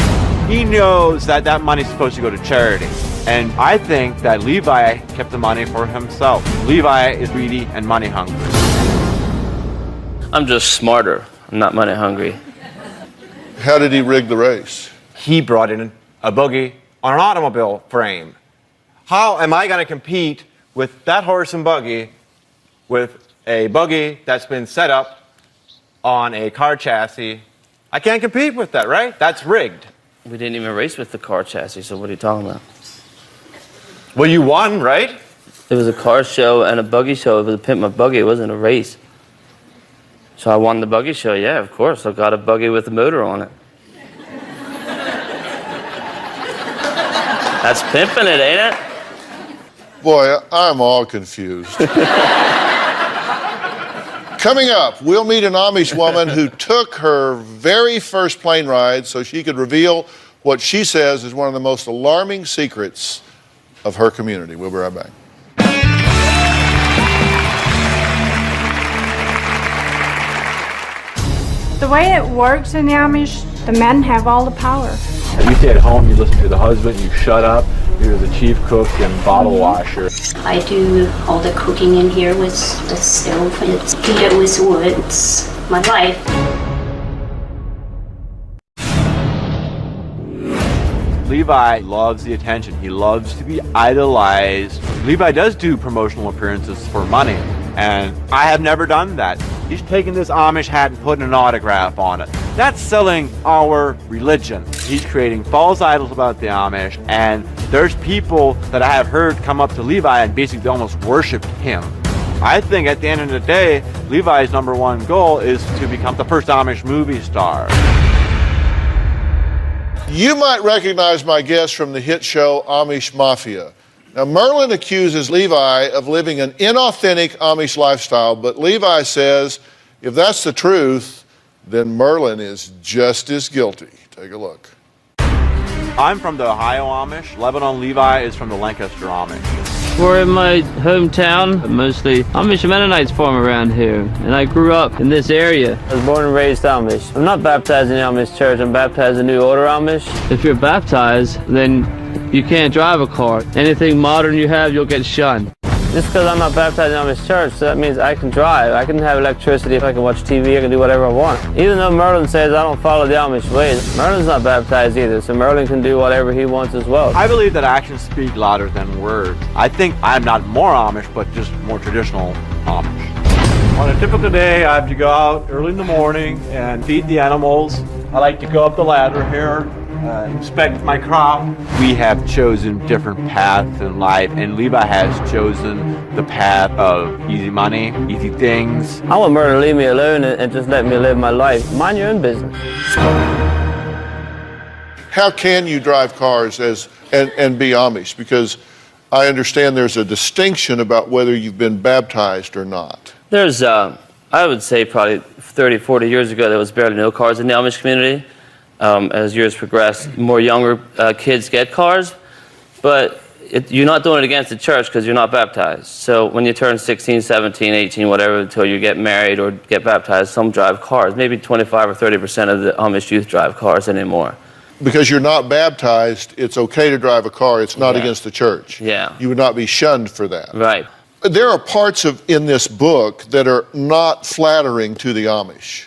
He knows that that money's supposed to go to charity. And I think that Levi kept the money for himself. Levi is greedy and money hungry. I'm just smarter. I'm not money hungry. How did he rig the race? He brought in a buggy on an automobile frame. How am I going to compete with that horse and buggy with a buggy that's been set up on a car chassis? I can't compete with that, right? That's rigged. We didn't even race with the car chassis, so what are you talking about? Well, you won, right? It was a car show and a buggy show. It was a Pimp My Buggy. It wasn't a race. So I won the buggy show, yeah, of course. I got a buggy with a motor on it. That's pimping it, ain't it? Boy, I'm all confused. Coming up, we'll meet an Amish woman who took her very first plane ride so she could reveal what she says is one of the most alarming secrets of her community. We'll be right back. The way it works in the Amish, the men have all the power. You stay at home, you listen to the husband, you shut up, you're the chief cook and bottle washer. I do all the cooking in here with the stove, and it's heated with wood. It's my life. Levi loves the attention. He loves to be idolized. Levi does do promotional appearances for money, and I have never done that. He's taken this Amish hat and putting an autograph on it. That's selling our religion. He's creating false idols about the Amish, and there's people that I have heard come up to Levi and basically almost worship him. I think at the end of the day, Levi's #1 goal is to become the first Amish movie star. You might recognize my guest from the hit show Amish Mafia. Now, Merlin accuses Levi of living an inauthentic Amish lifestyle, but Levi says if that's the truth, then Merlin is just as guilty. Take a look. I'm from the Ohio Amish. Lebanon Levi is from the Lancaster Amish. We're in my hometown. Mostly Amish Mennonites farm around here, and I grew up in this area. I was born and raised Amish. I'm not baptized in the Amish church. I'm baptized in New Order Amish. If you're baptized, then you can't drive a car. Anything modern you have, you'll get shunned. Just because I'm not baptized in the Amish church, so that means I can drive. I can have electricity, I can watch TV, I can do whatever I want. Even though Merlin says I don't follow the Amish ways, Merlin's not baptized either, so Merlin can do whatever he wants as well. I believe that actions speak louder than words. I think I'm not more Amish, but just more traditional Amish. On a typical day, I have to go out early in the morning and feed the animals. I like to go up the ladder here, inspect my crop. We have chosen different paths in life, and Levi has chosen the path of easy money, easy things. I want Merlin to leave me alone and just let me live my life. Mind your own business. How can you drive cars and be Amish? Because I understand there's a distinction about whether you've been baptized or not. There's, I would say probably 30, 40 years ago, there was barely no cars in the Amish community. As years progress, more younger kids get cars, but you're not doing it against the church because you're not baptized. So when you turn 16, 17, 18, whatever, until you get married or get baptized, some drive cars. Maybe 25 or 30% of the Amish youth drive cars anymore. Because you're not baptized, it's okay to drive a car. It's not against the church. Yeah. You would not be shunned for that. Right. There are parts in this book that are not flattering to the Amish.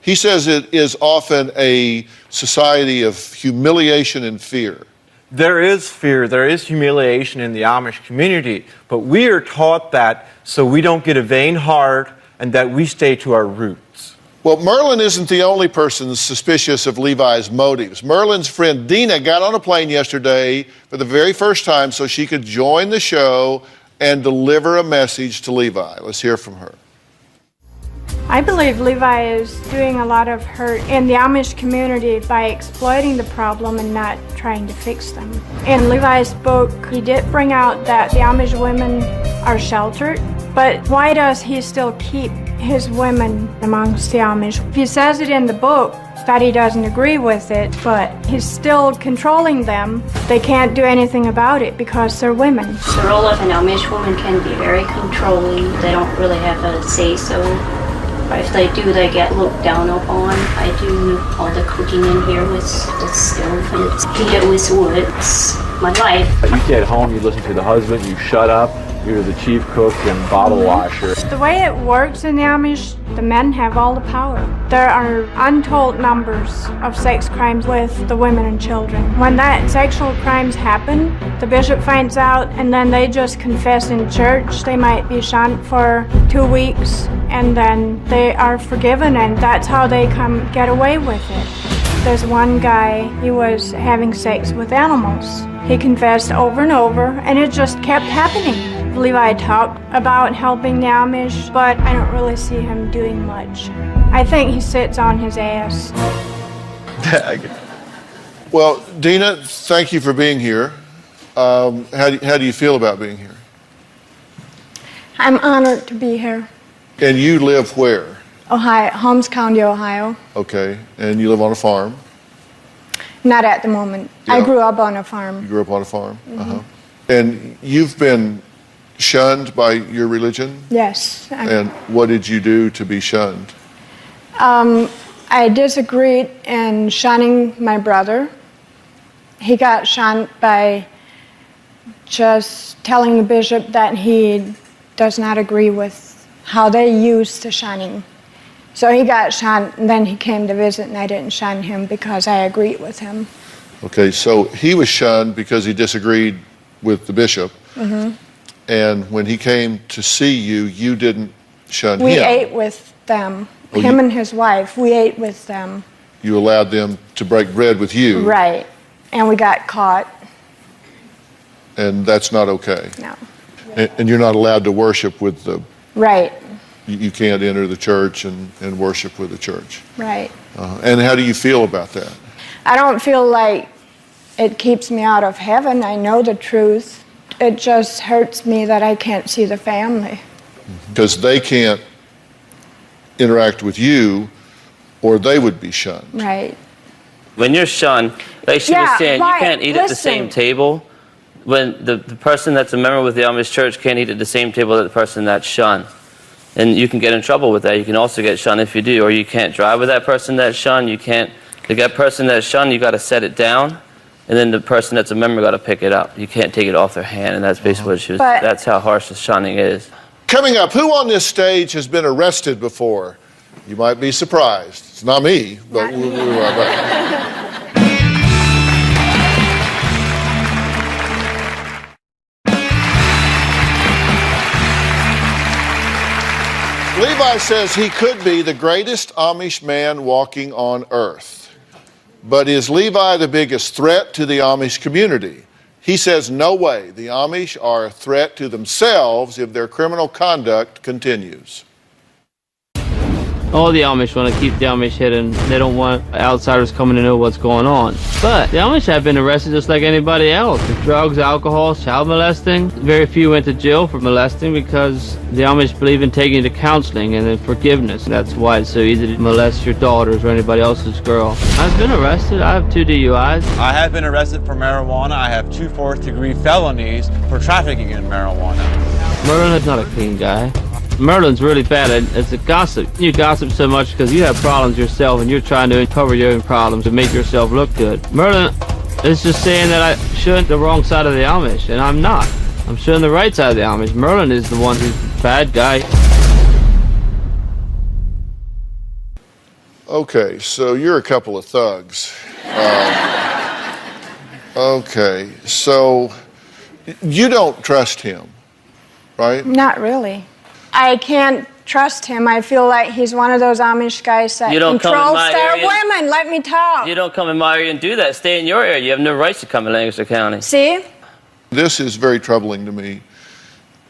He says it is often a society of humiliation and fear. There is fear, there is humiliation in the Amish community, but we are taught that so we don't get a vain heart and that we stay to our roots. Well, Merlin isn't the only person suspicious of Levi's motives. Merlin's friend Dina got on a plane yesterday for the very first time so she could join the show and deliver a message to Levi. Let's hear from her. I believe Levi is doing a lot of hurt in the Amish community by exploiting the problem and not trying to fix them. In Levi's book, he did bring out that the Amish women are sheltered, but why does he still keep his women amongst the Amish? He says it in the book that he doesn't agree with it, but he's still controlling them. They can't do anything about it because they're women. The role of an Amish woman can be very controlling. They don't really have a say-so. If they do, they get looked down upon. I do all the cooking in here with the stove, and it's heated with wood. It's my life. You stay at home, you listen to the husband, you shut up, you're the chief cook and bottle washer. The way it works in the Amish, the men have all the power. There are untold numbers of sex crimes with the women and children. When that sexual crimes happen, the bishop finds out and then they just confess in church. They might be shunned for 2 weeks and then they are forgiven, and that's how they get away with it. There's one guy, he was having sex with animals. He confessed over and over and it just kept happening. Levi talked about helping the Amish, but I don't really see him doing much. I think he sits on his ass. Well, Dina, thank you for being here. How do you feel about being here? I'm honored to be here. And you live where? Ohio, Holmes County, Ohio. Okay, and you live on a farm? Not at the moment. Yeah. I grew up on a farm. You grew up on a farm? And you've been shunned by your religion? Yes. And what did you do to be shunned? I disagreed in shunning my brother. He got shunned by just telling the bishop that he does not agree with how they use the shunning. So he got shunned, and then he came to visit, and I didn't shun him because I agreed with him. Okay, so he was shunned because he disagreed with the bishop. And when he came to see you, you didn't shun him. We ate with them. Oh, him and his wife, we ate with them. You allowed them to break bread with you. Right. And we got caught. And that's not okay. No. And you're not allowed to worship with the... Right. You can't enter the church and worship with the church. Right. And how do you feel about that? I don't feel like it keeps me out of heaven. I know the truth. It just hurts me that I can't see the family. Because they can't interact with you, or they would be shunned. Right. When you're shunned, like she was saying, right. you can't eat at the same table. When the person that's a member with the Amish church can't eat at the same table as the person that's shunned. And you can get in trouble with that. You can also get shunned if you do. Or you can't drive with that person that's shunned. You can't, that person that's shunned, you got to set it down. And then the person that's a member got to pick it up. You can't take it off their hand. And that's basically what she was, that's how harsh the shunning is. Coming up, who on this stage has been arrested before? You might be surprised. It's not me, but we'll be right back. Levi says he could be the greatest Amish man walking on earth. But is Levi the biggest threat to the Amish community? He says no way. The Amish are a threat to themselves if their criminal conduct continues. All the Amish want to keep the Amish hidden. They don't want outsiders coming to know what's going on. But the Amish have been arrested just like anybody else. For drugs, alcohol, child molesting. Very few went to jail for molesting because the Amish believe in taking you to counseling and in forgiveness. That's why it's so easy to molest your daughters or anybody else's girl. I've been arrested. I have 2 DUIs. I have been arrested for marijuana. I have 2 fourth-degree felonies for trafficking in marijuana. Merlin is not a clean guy. Merlin's really bad as a gossip. You gossip so much because you have problems yourself and you're trying to uncover your own problems and make yourself look good. Merlin is just saying that I shouldn't the wrong side of the Amish, and I'm not. I'm showing the right side of the Amish. Merlin is the one who's the bad guy. Okay, so you're a couple of thugs. Okay, so you don't trust him, right? Not really. I can't trust him. I feel like he's one of those Amish guys that controls their women. Let me talk. You don't come in my area and do that. Stay in your area. You have no rights to come in Lancaster County. See? This is very troubling to me.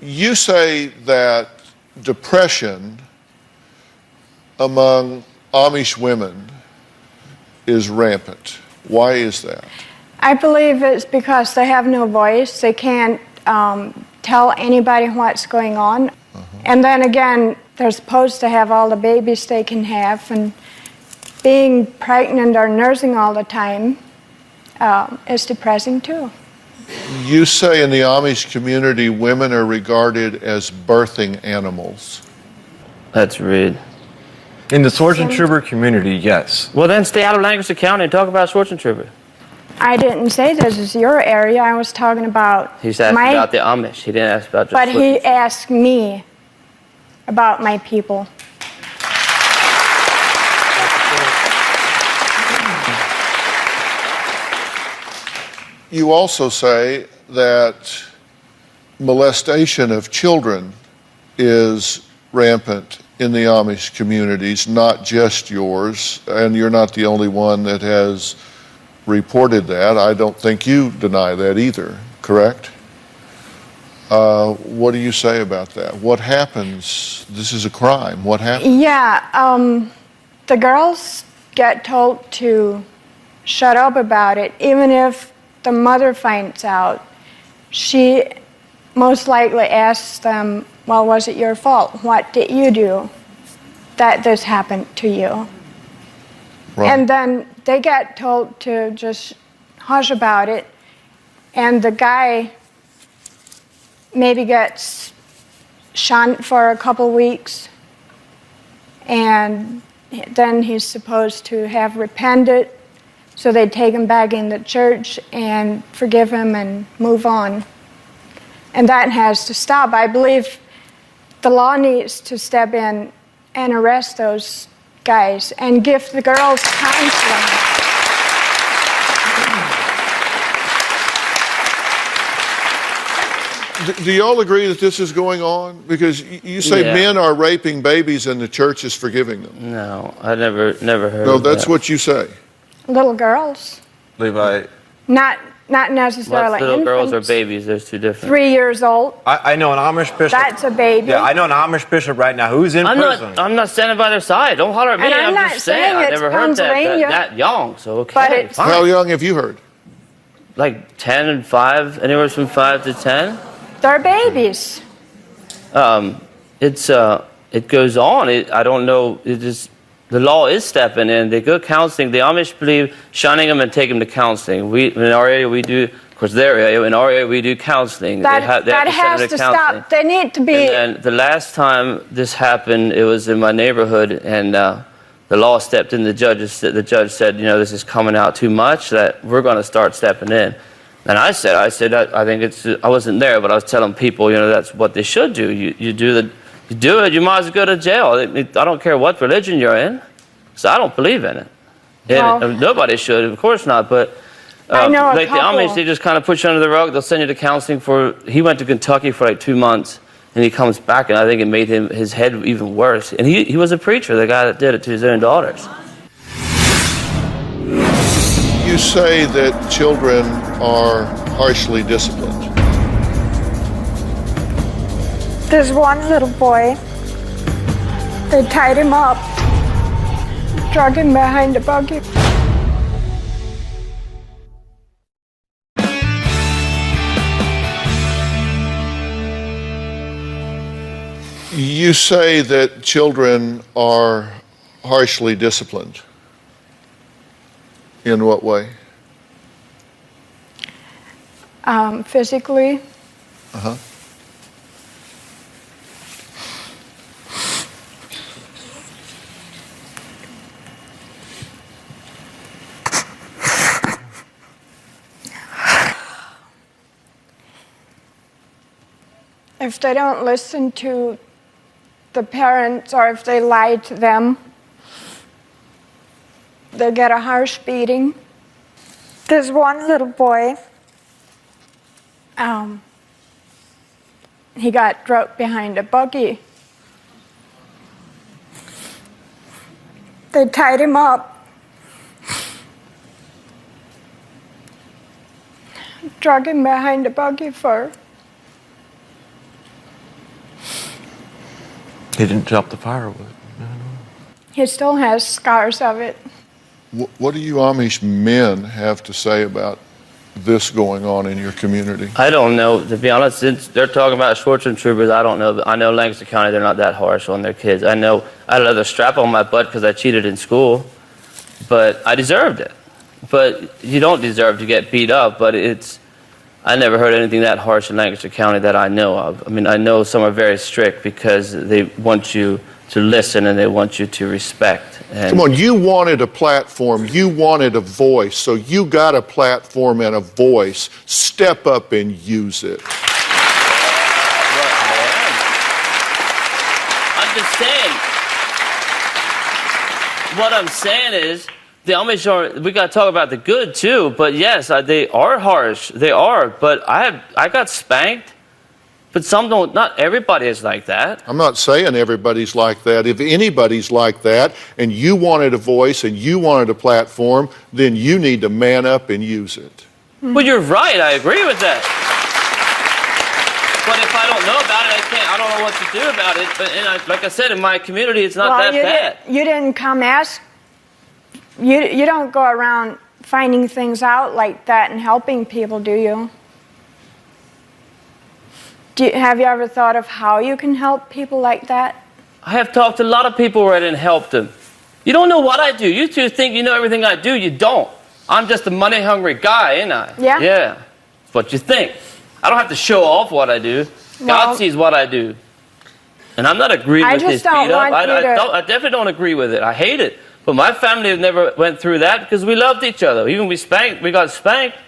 You say that depression among Amish women is rampant. Why is that? I believe it's because they have no voice. They can't tell anybody what's going on. And then again, they're supposed to have all the babies they can have, and being pregnant or nursing all the time is depressing too. You say in the Amish community, women are regarded as birthing animals. That's rude. In the Swartzen Trooper community, yes. Well, then stay out of Lancaster County and talk about Swartzen Trooper. I didn't say this is your area. I was talking about He's asking about the Amish. He didn't ask about But he asked me about my people. You also say that molestation of children is rampant in the Amish communities, not just yours, and you're not the only one that has reported that. I don't think you deny that either, correct? What do you say about that? What happens? This is a crime. What happens? Yeah, the girls get told to shut up about it, even if the mother finds out. she most likely asks them, well, was it your fault? What did you do that this happened to you? Right. And then they get told to just hush about it, and the guy maybe gets shunned for a couple weeks, and then he's supposed to have repented, so they take him back in the church and forgive him and move on. And that has to stop. I believe the law needs to step in and arrest those guys and give the girls counseling. Do you all agree that this is going on? Because you say men are raping babies and the church is forgiving them. No, I never heard No, of that's that. what you say. Little girls, Levi, not necessarily Little girls or infants. babies, there's two different. 3 years old, I know an Amish bishop. that's a baby. Yeah, I know an Amish bishop right now who's in prison. I'm not standing by their side. Don't holler at me. And I'm not just saying, saying I it's never heard Pennsylvania, that young, so okay. but it's- fine. How young have you heard? Like 10 and 5, anywhere from 5 to 10. They're babies. It goes on. I don't know. The law is stepping in. They go counseling. The Amish believe shunning them and take them to counseling. In our area we do. Of course, their area. In our area we do counseling. That they have has send to them counseling. stop. They need to be. And the last time this happened, it was in my neighborhood, and the law stepped in. The judge said, this is coming out too much. That we're going to start stepping in. And I said, I think it's. I wasn't there, but I was telling people, that's what they should do. You do it. You might as well go to jail. I don't care what religion you're in, so I don't believe in it. And nobody should, of course not. But I know like the Amish, they just kind of push you under the rug. They'll send you to counseling for. He went to Kentucky for like 2 months, and he comes back, and I think it made his head even worse. And he was a preacher, the guy that did it to his own daughters. You say that children are harshly disciplined. There's one little boy. They tied him up, drug him behind a buggy. You say that children are harshly disciplined. In what way? Physically. Uh-huh. If they don't listen to the parents or if they lie to them, they get a harsh beating. There's one little boy. He got drugged behind a buggy. They tied him up, drug him behind a buggy for. He didn't drop the firewood. He still has scars of it. What do you Amish men have to say about this going on in your community? I don't know, to be honest. Since they're talking about short-term troopers, I don't know. But I know Lancaster County, they're not that harsh on their kids. I know I had a leather strap on my butt because I cheated in school, but I deserved it. But you don't deserve to get beat up, but I never heard anything that harsh in Lancaster County that I know of. I mean, I know some are very strict because they want you to listen and they want you to respect. And come on, you wanted a platform, you wanted a voice, so you got a platform and a voice. Step up and use it. I'm just saying, what I'm saying is, the Amish we got to talk about the good too, but yes, they are harsh. They are, but I got spanked, but some don't. Not everybody is like that. I'm not saying everybody's like that. If anybody's like that and you wanted a voice and you wanted a platform, then you need to man up and use it. Well, you're right. I agree with that. But if I don't know about it, I don't know what to do about it. But like I said, in my community, it's not that bad. You didn't come ask. You don't go around finding things out like that and helping people, do you? Have you ever thought of how you can help people like that? I have talked to a lot of people where I didn't help them. You don't know what I do. You two think you know everything I do. You don't. I'm just a money-hungry guy, ain't I? Yeah? Yeah. That's what you think. I don't have to show off what I do. God sees what I do. And I'm not agreeing with his beat up. I definitely don't agree with it. I hate it. But my family never went through that because we loved each other. Even we got spanked.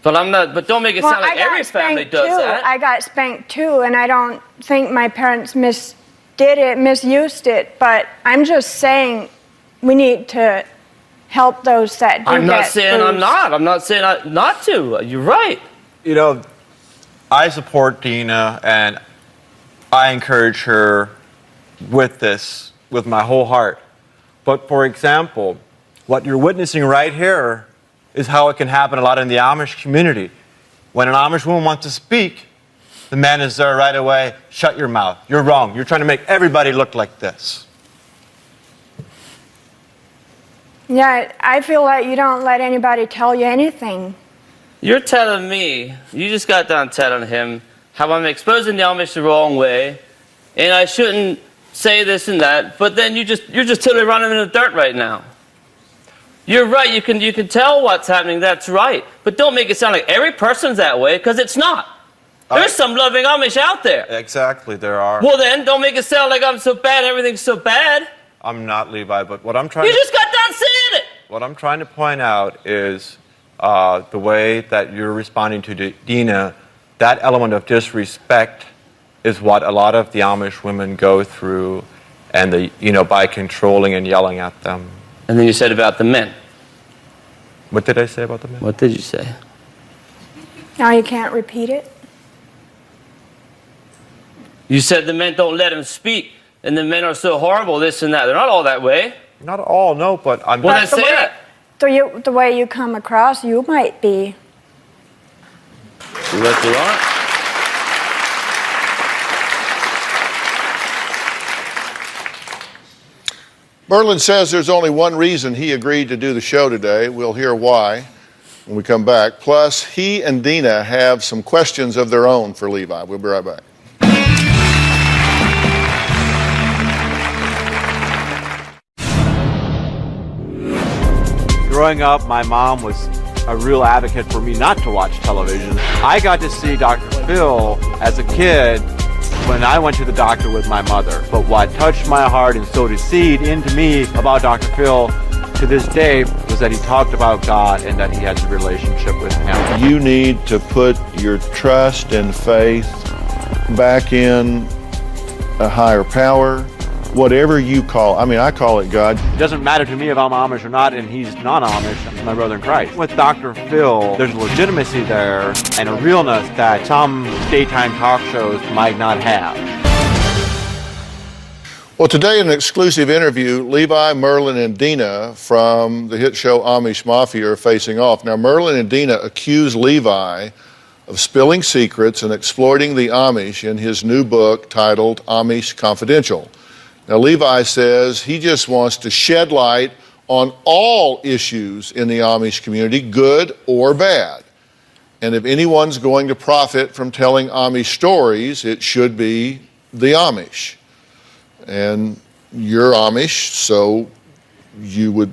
But I'm not. But don't make it sound like every family does that. I got spanked too, and I don't think my parents misused it. But I'm just saying, we need to help those that do I'm not get saying bruised. I'm not. I'm not saying not to. You're right. You know, I support Dina, and I encourage her with this with my whole heart. But for example, what you're witnessing right here is how it can happen a lot in the Amish community. When an Amish woman wants to speak, the man is there right away. Shut your mouth. You're wrong. You're trying to make everybody look like this. Yeah, I feel like you don't let anybody tell you anything. You're telling me, you just got done telling him how I'm exposing the Amish the wrong way, and I shouldn't say this and that, but then you're just totally running in the dirt right now. You're right, you can tell what's happening, that's right, but don't make it sound like every person's that way, because it's not. There's some loving Amish out there. Exactly, there are. Well then, don't make it sound like I'm so bad, everything's so bad. I'm not, Levi, but what I'm trying You just got done saying it! What I'm trying to point out is the way that you're responding to Dina, that element of disrespect is what a lot of the Amish women go through, and by controlling and yelling at them. And then you said about the men. What did I say about the men? What did you say? Now you can't repeat it? You said the men don't let him speak, and the men are so horrible, this and that. They're not all that way. Not all, no, but I'm... Well, then say that. The way you come across, you might be. What you are. Merlin says there's only one reason he agreed to do the show today. We'll hear why when we come back. Plus, he and Dina have some questions of their own for Levi. We'll be right back. Growing up, my mom was a real advocate for me not to watch television. I got to see Dr. Phill as a kid when I went to the doctor with my mother. But what touched my heart and sowed a seed into me about Dr. Phill to this day was that he talked about God and that he had a relationship with him. You need to put your trust and faith back in a higher power, whatever you call, I call it God. It doesn't matter to me if I'm Amish or not, and he's non-Amish, he's my brother in Christ. With Dr. Phill, there's a legitimacy there and a realness that some daytime talk shows might not have. Well, today in an exclusive interview, Levi, Merlin, and Dina from the hit show Amish Mafia are facing off. Now, Merlin and Dina accuse Levi of spilling secrets and exploiting the Amish in his new book titled Amish Confidential. Now, Levi says he just wants to shed light on all issues in the Amish community, good or bad. And if anyone's going to profit from telling Amish stories, it should be the Amish. And you're Amish, so you would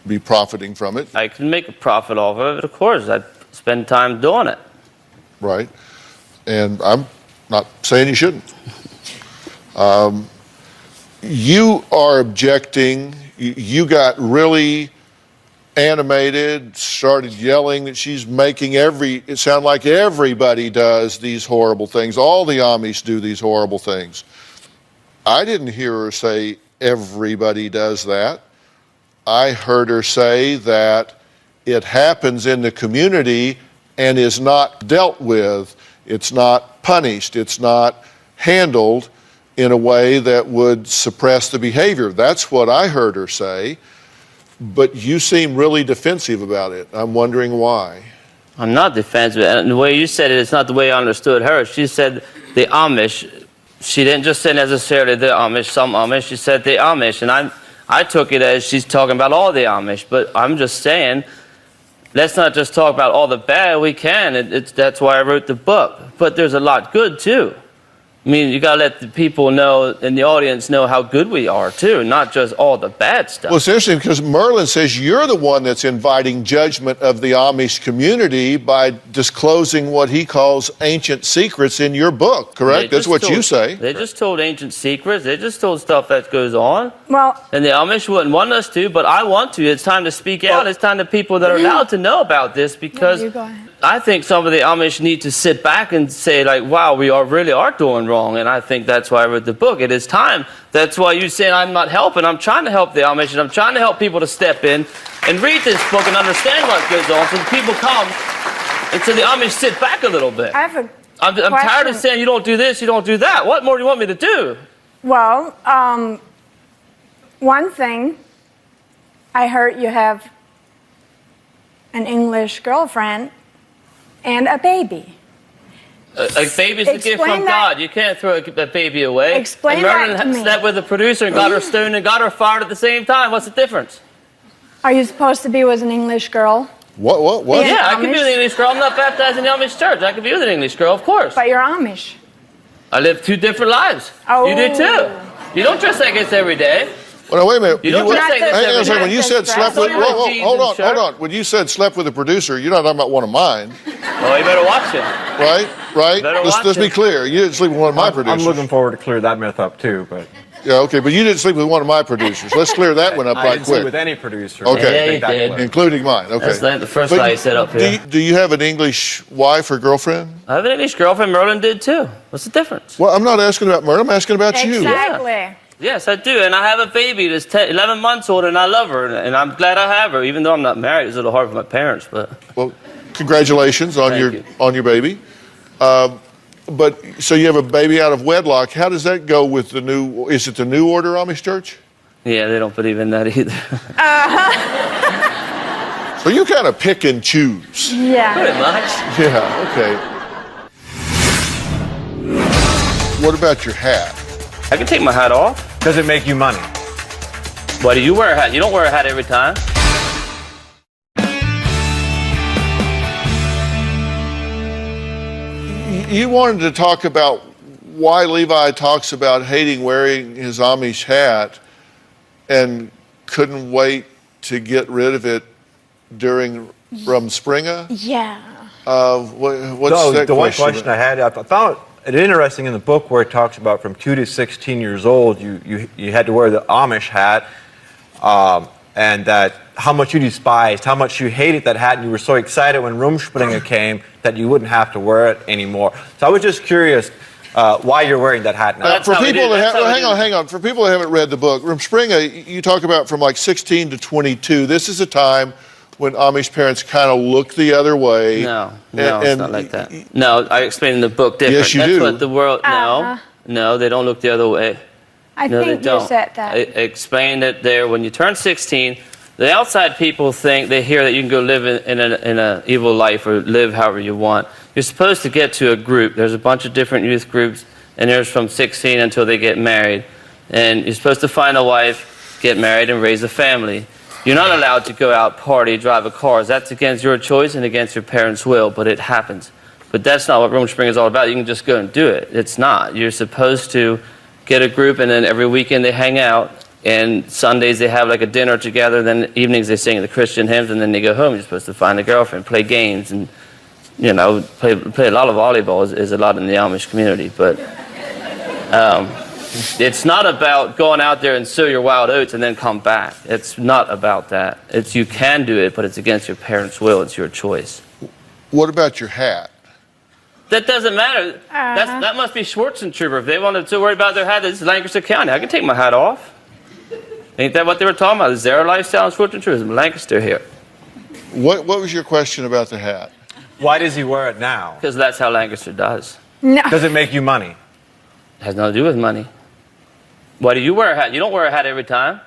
be profiting from it. I can make a profit off of it, of course. I spend time doing it. Right. And I'm not saying you shouldn't. You are objecting. You got really animated, started yelling that she's making it sound like everybody does these horrible things. All the Amish do these horrible things. I didn't hear her say everybody does that. I heard her say that it happens in the community and is not dealt with. It's not punished. It's not handled in a way that would suppress the behavior. That's what I heard her say, but you seem really defensive about it. I'm wondering why. I'm not defensive. And the way you said it, it's not the way I understood her. She said the Amish. She didn't just say necessarily the Amish, some Amish. She said the Amish, and I took it as she's talking about all the Amish. But I'm just saying, let's not just talk about all the bad. We can. That's why I wrote the book. but there's a lot good too. I mean, you gotta let the people know and the audience know how good we are too, not just all the bad stuff. Well, it's interesting because Merlin says you're the one that's inviting judgment of the Amish community by disclosing what he calls ancient secrets in your book, correct? That's what you say. They just told ancient secrets. They just told stuff that goes on. Well, and the Amish wouldn't want us to, but I want to. It's time to speak out. It's time to people that are allowed to know about this, because I think some of the Amish need to sit back and say, like, wow, we really are doing wrong. And I think that's why I wrote the book. It is time. That's why you say I'm not helping. I'm trying to help the Amish, and I'm trying to help people to step in and read this book and understand what goes on, so the people come and so the Amish sit back a little bit. I'm tired of saying you don't do this, you don't do that. What more do you want me to do? Well, one thing, I heard you have an English girlfriend and a baby. A baby's a gift from God. You can't throw a baby away. Explain and that to Merlin me. slept with a producer and got her stoned and got her fired at the same time. What's the difference? Are you supposed to be with an English girl? What? Yeah, I could be with an English girl. I'm not baptized in the Amish church. I could be with an English girl, of course. But you're Amish. I live 2 different lives. Oh. You do too. You don't dress like this every day. Well, now, wait a minute. You don't dress like this every day. When you said slept with, hold on. When you said slept with a producer, you're not talking about one of mine. Oh, you better watch him. Right? Let's be clear. You didn't sleep with one of my producers. I'm looking forward to clear that myth up too, but. Yeah, okay, but you didn't sleep with one of my producers. Let's clear that one up I right didn't quick. sleep with any producer. Okay, Yeah, you did. including mine. Okay, That's like the first But lie you set up here. Do you have an English wife or girlfriend? I have an English girlfriend. Merlin did too. What's the difference? Well, I'm not asking about Merlin. I'm asking about you. Exactly. Yes, I do, and I have a baby that's 11 months old, and I love her, and I'm glad I have her, even though I'm not married. It's a little hard for my parents, but. Well, congratulations on your baby. But so you have a baby out of wedlock. How does that go with the new? Is it the New Order Amish Church? Yeah, they don't believe in that either. So you kind of pick and choose. Yeah. Pretty much. Yeah. Okay. What about your hat? I can take my hat off. Does it make you money? Why do you wear a hat? You don't wear a hat every time. You wanted to talk about why Levi talks about hating wearing his Amish hat and couldn't wait to get rid of it during Rumspringa? Yeah. What's that the one question? question I had, I found it interesting in the book where it talks about from 2 to 16 years old, you had to wear the Amish hat, and that how much you despised, how much you hated that hat, and you were so excited when Rumspringa came that you wouldn't have to wear it anymore. So I was just curious why you're wearing that hat now. For people that hang on. For people that haven't read the book, Rumspringa, you talk about from like 16 to 22. This is a time when Amish parents kind of look the other way. No, it's not like that. No, I explained in the book different. Yes, you That's do. what the world. No, they don't look the other way. I No, think they don't. you said that. I explained it there. When you turn 16, the outside people think they hear that you can go live in an evil life or live however you want. You're supposed to get to a group. There's a bunch of different youth groups, and there's from 16 until they get married. And you're supposed to find a wife, get married, and raise a family. You're not allowed to go out, party, drive a car. That's against your choice and against your parents' will, but it happens. But that's not what Rumspringa is all about. You can just go and do it. It's not. You're supposed to get a group, and then every weekend they hang out. And Sundays they have like a dinner together, then evenings they sing the Christian hymns, and then they go home. You're supposed to find a girlfriend, play games, and play a lot of volleyball is a lot in the Amish community. But it's not about going out there and sow your wild oats and then come back. It's not about that. You can do it, but it's against your parents' will. It's your choice. What about your hat? That doesn't matter. That must be Schwarzentrooper. If they wanted to worry about their hat, this is Lancaster County. I can take my hat off. Ain't that what they were talking about? Is there a lifestyle in Schwarzentrooper? Lancaster here. What was your question about the hat? Why does he wear it now? Because that's how Lancaster does. No. Does it make you money? It has nothing to do with money. Why do you wear a hat? You don't wear a hat every time.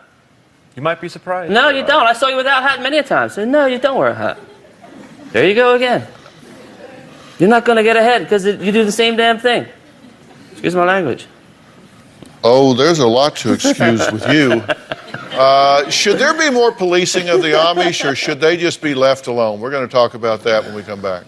You might be surprised. No, you don't. I saw you without a hat many a time. So no, you don't wear a hat. There you go again. You're not going to get ahead because you do the same damn thing. Excuse my language. Oh, there's a lot to excuse with you. Should there be more policing of the Amish, or should they just be left alone? We're going to talk about that when we come back.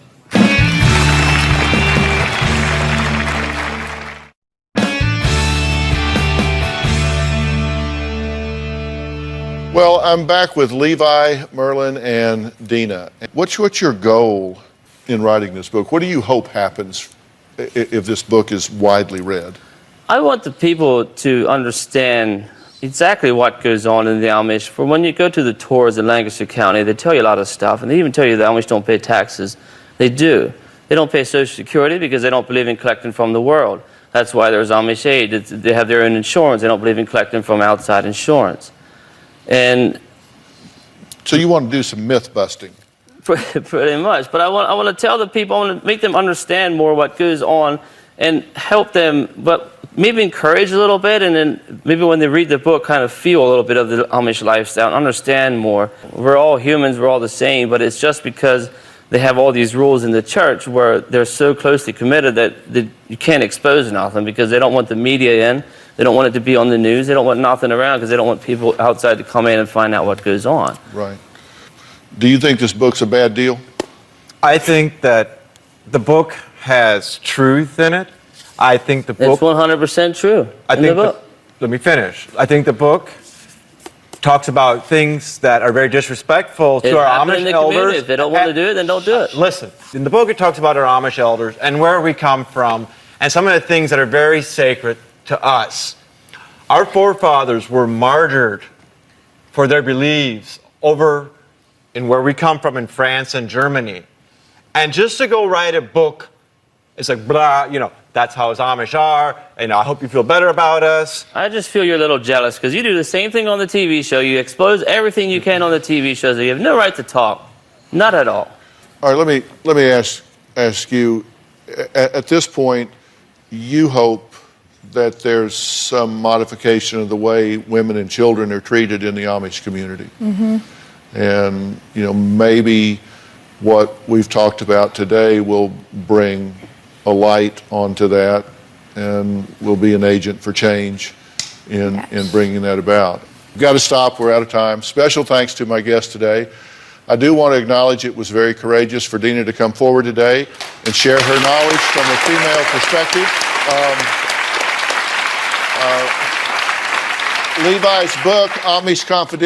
Well, I'm back with Levi, Merlin, and Dina. What's your goal in writing this book? What do you hope happens if this book is widely read? I want the people to understand exactly what goes on in the Amish. For when you go to the tours in Lancaster County, they tell you a lot of stuff, and they even tell you the Amish don't pay taxes. They do. They don't pay Social Security because they don't believe in collecting from the world. That's why there's Amish aid. They have their own insurance. They don't believe in collecting from outside insurance. And so you want to do some myth busting? Pretty much. But I want to tell the people, I want to make them understand more what goes on and help them, but maybe encourage a little bit, and then maybe when they read the book, kind of feel a little bit of the Amish lifestyle and understand more. We're all humans, we're all the same, but it's just because they have all these rules in the church where they're so closely committed that you can't expose nothing because they don't want the media in. They don't want it to be on the news. They don't want nothing around because they don't want people outside to come in and find out what goes on. Right. Do you think this book's a bad deal? I think that the book has truth in it. I think the book... It's 100% true. Let me finish. I think the book talks about things that are very disrespectful to our Amish elders. If they don't want to do it, then don't do it. Listen, in the book it talks about our Amish elders and where we come from and some of the things that are very sacred to us. Our forefathers were martyred for their beliefs over in where we come from in France and Germany. And just to go write a book, it's like, blah, you know, that's how us Amish are, and I hope you feel better about us. I just feel you're a little jealous because you do the same thing on the TV show. You expose everything you can on the TV show, so you have no right to talk. Not at all. All right, let me ask you, at this point, you hope that there's some modification of the way women and children are treated in the Amish community. Mm-hmm. And, you know, maybe what we've talked about today will bring a light onto that and will be an agent for change in bringing that about. We've got to stop. We're out of time. Special thanks to my guest today. I do want to acknowledge it was very courageous for Dina to come forward today and share her knowledge from a female perspective. Levi's book, Amish Confidential.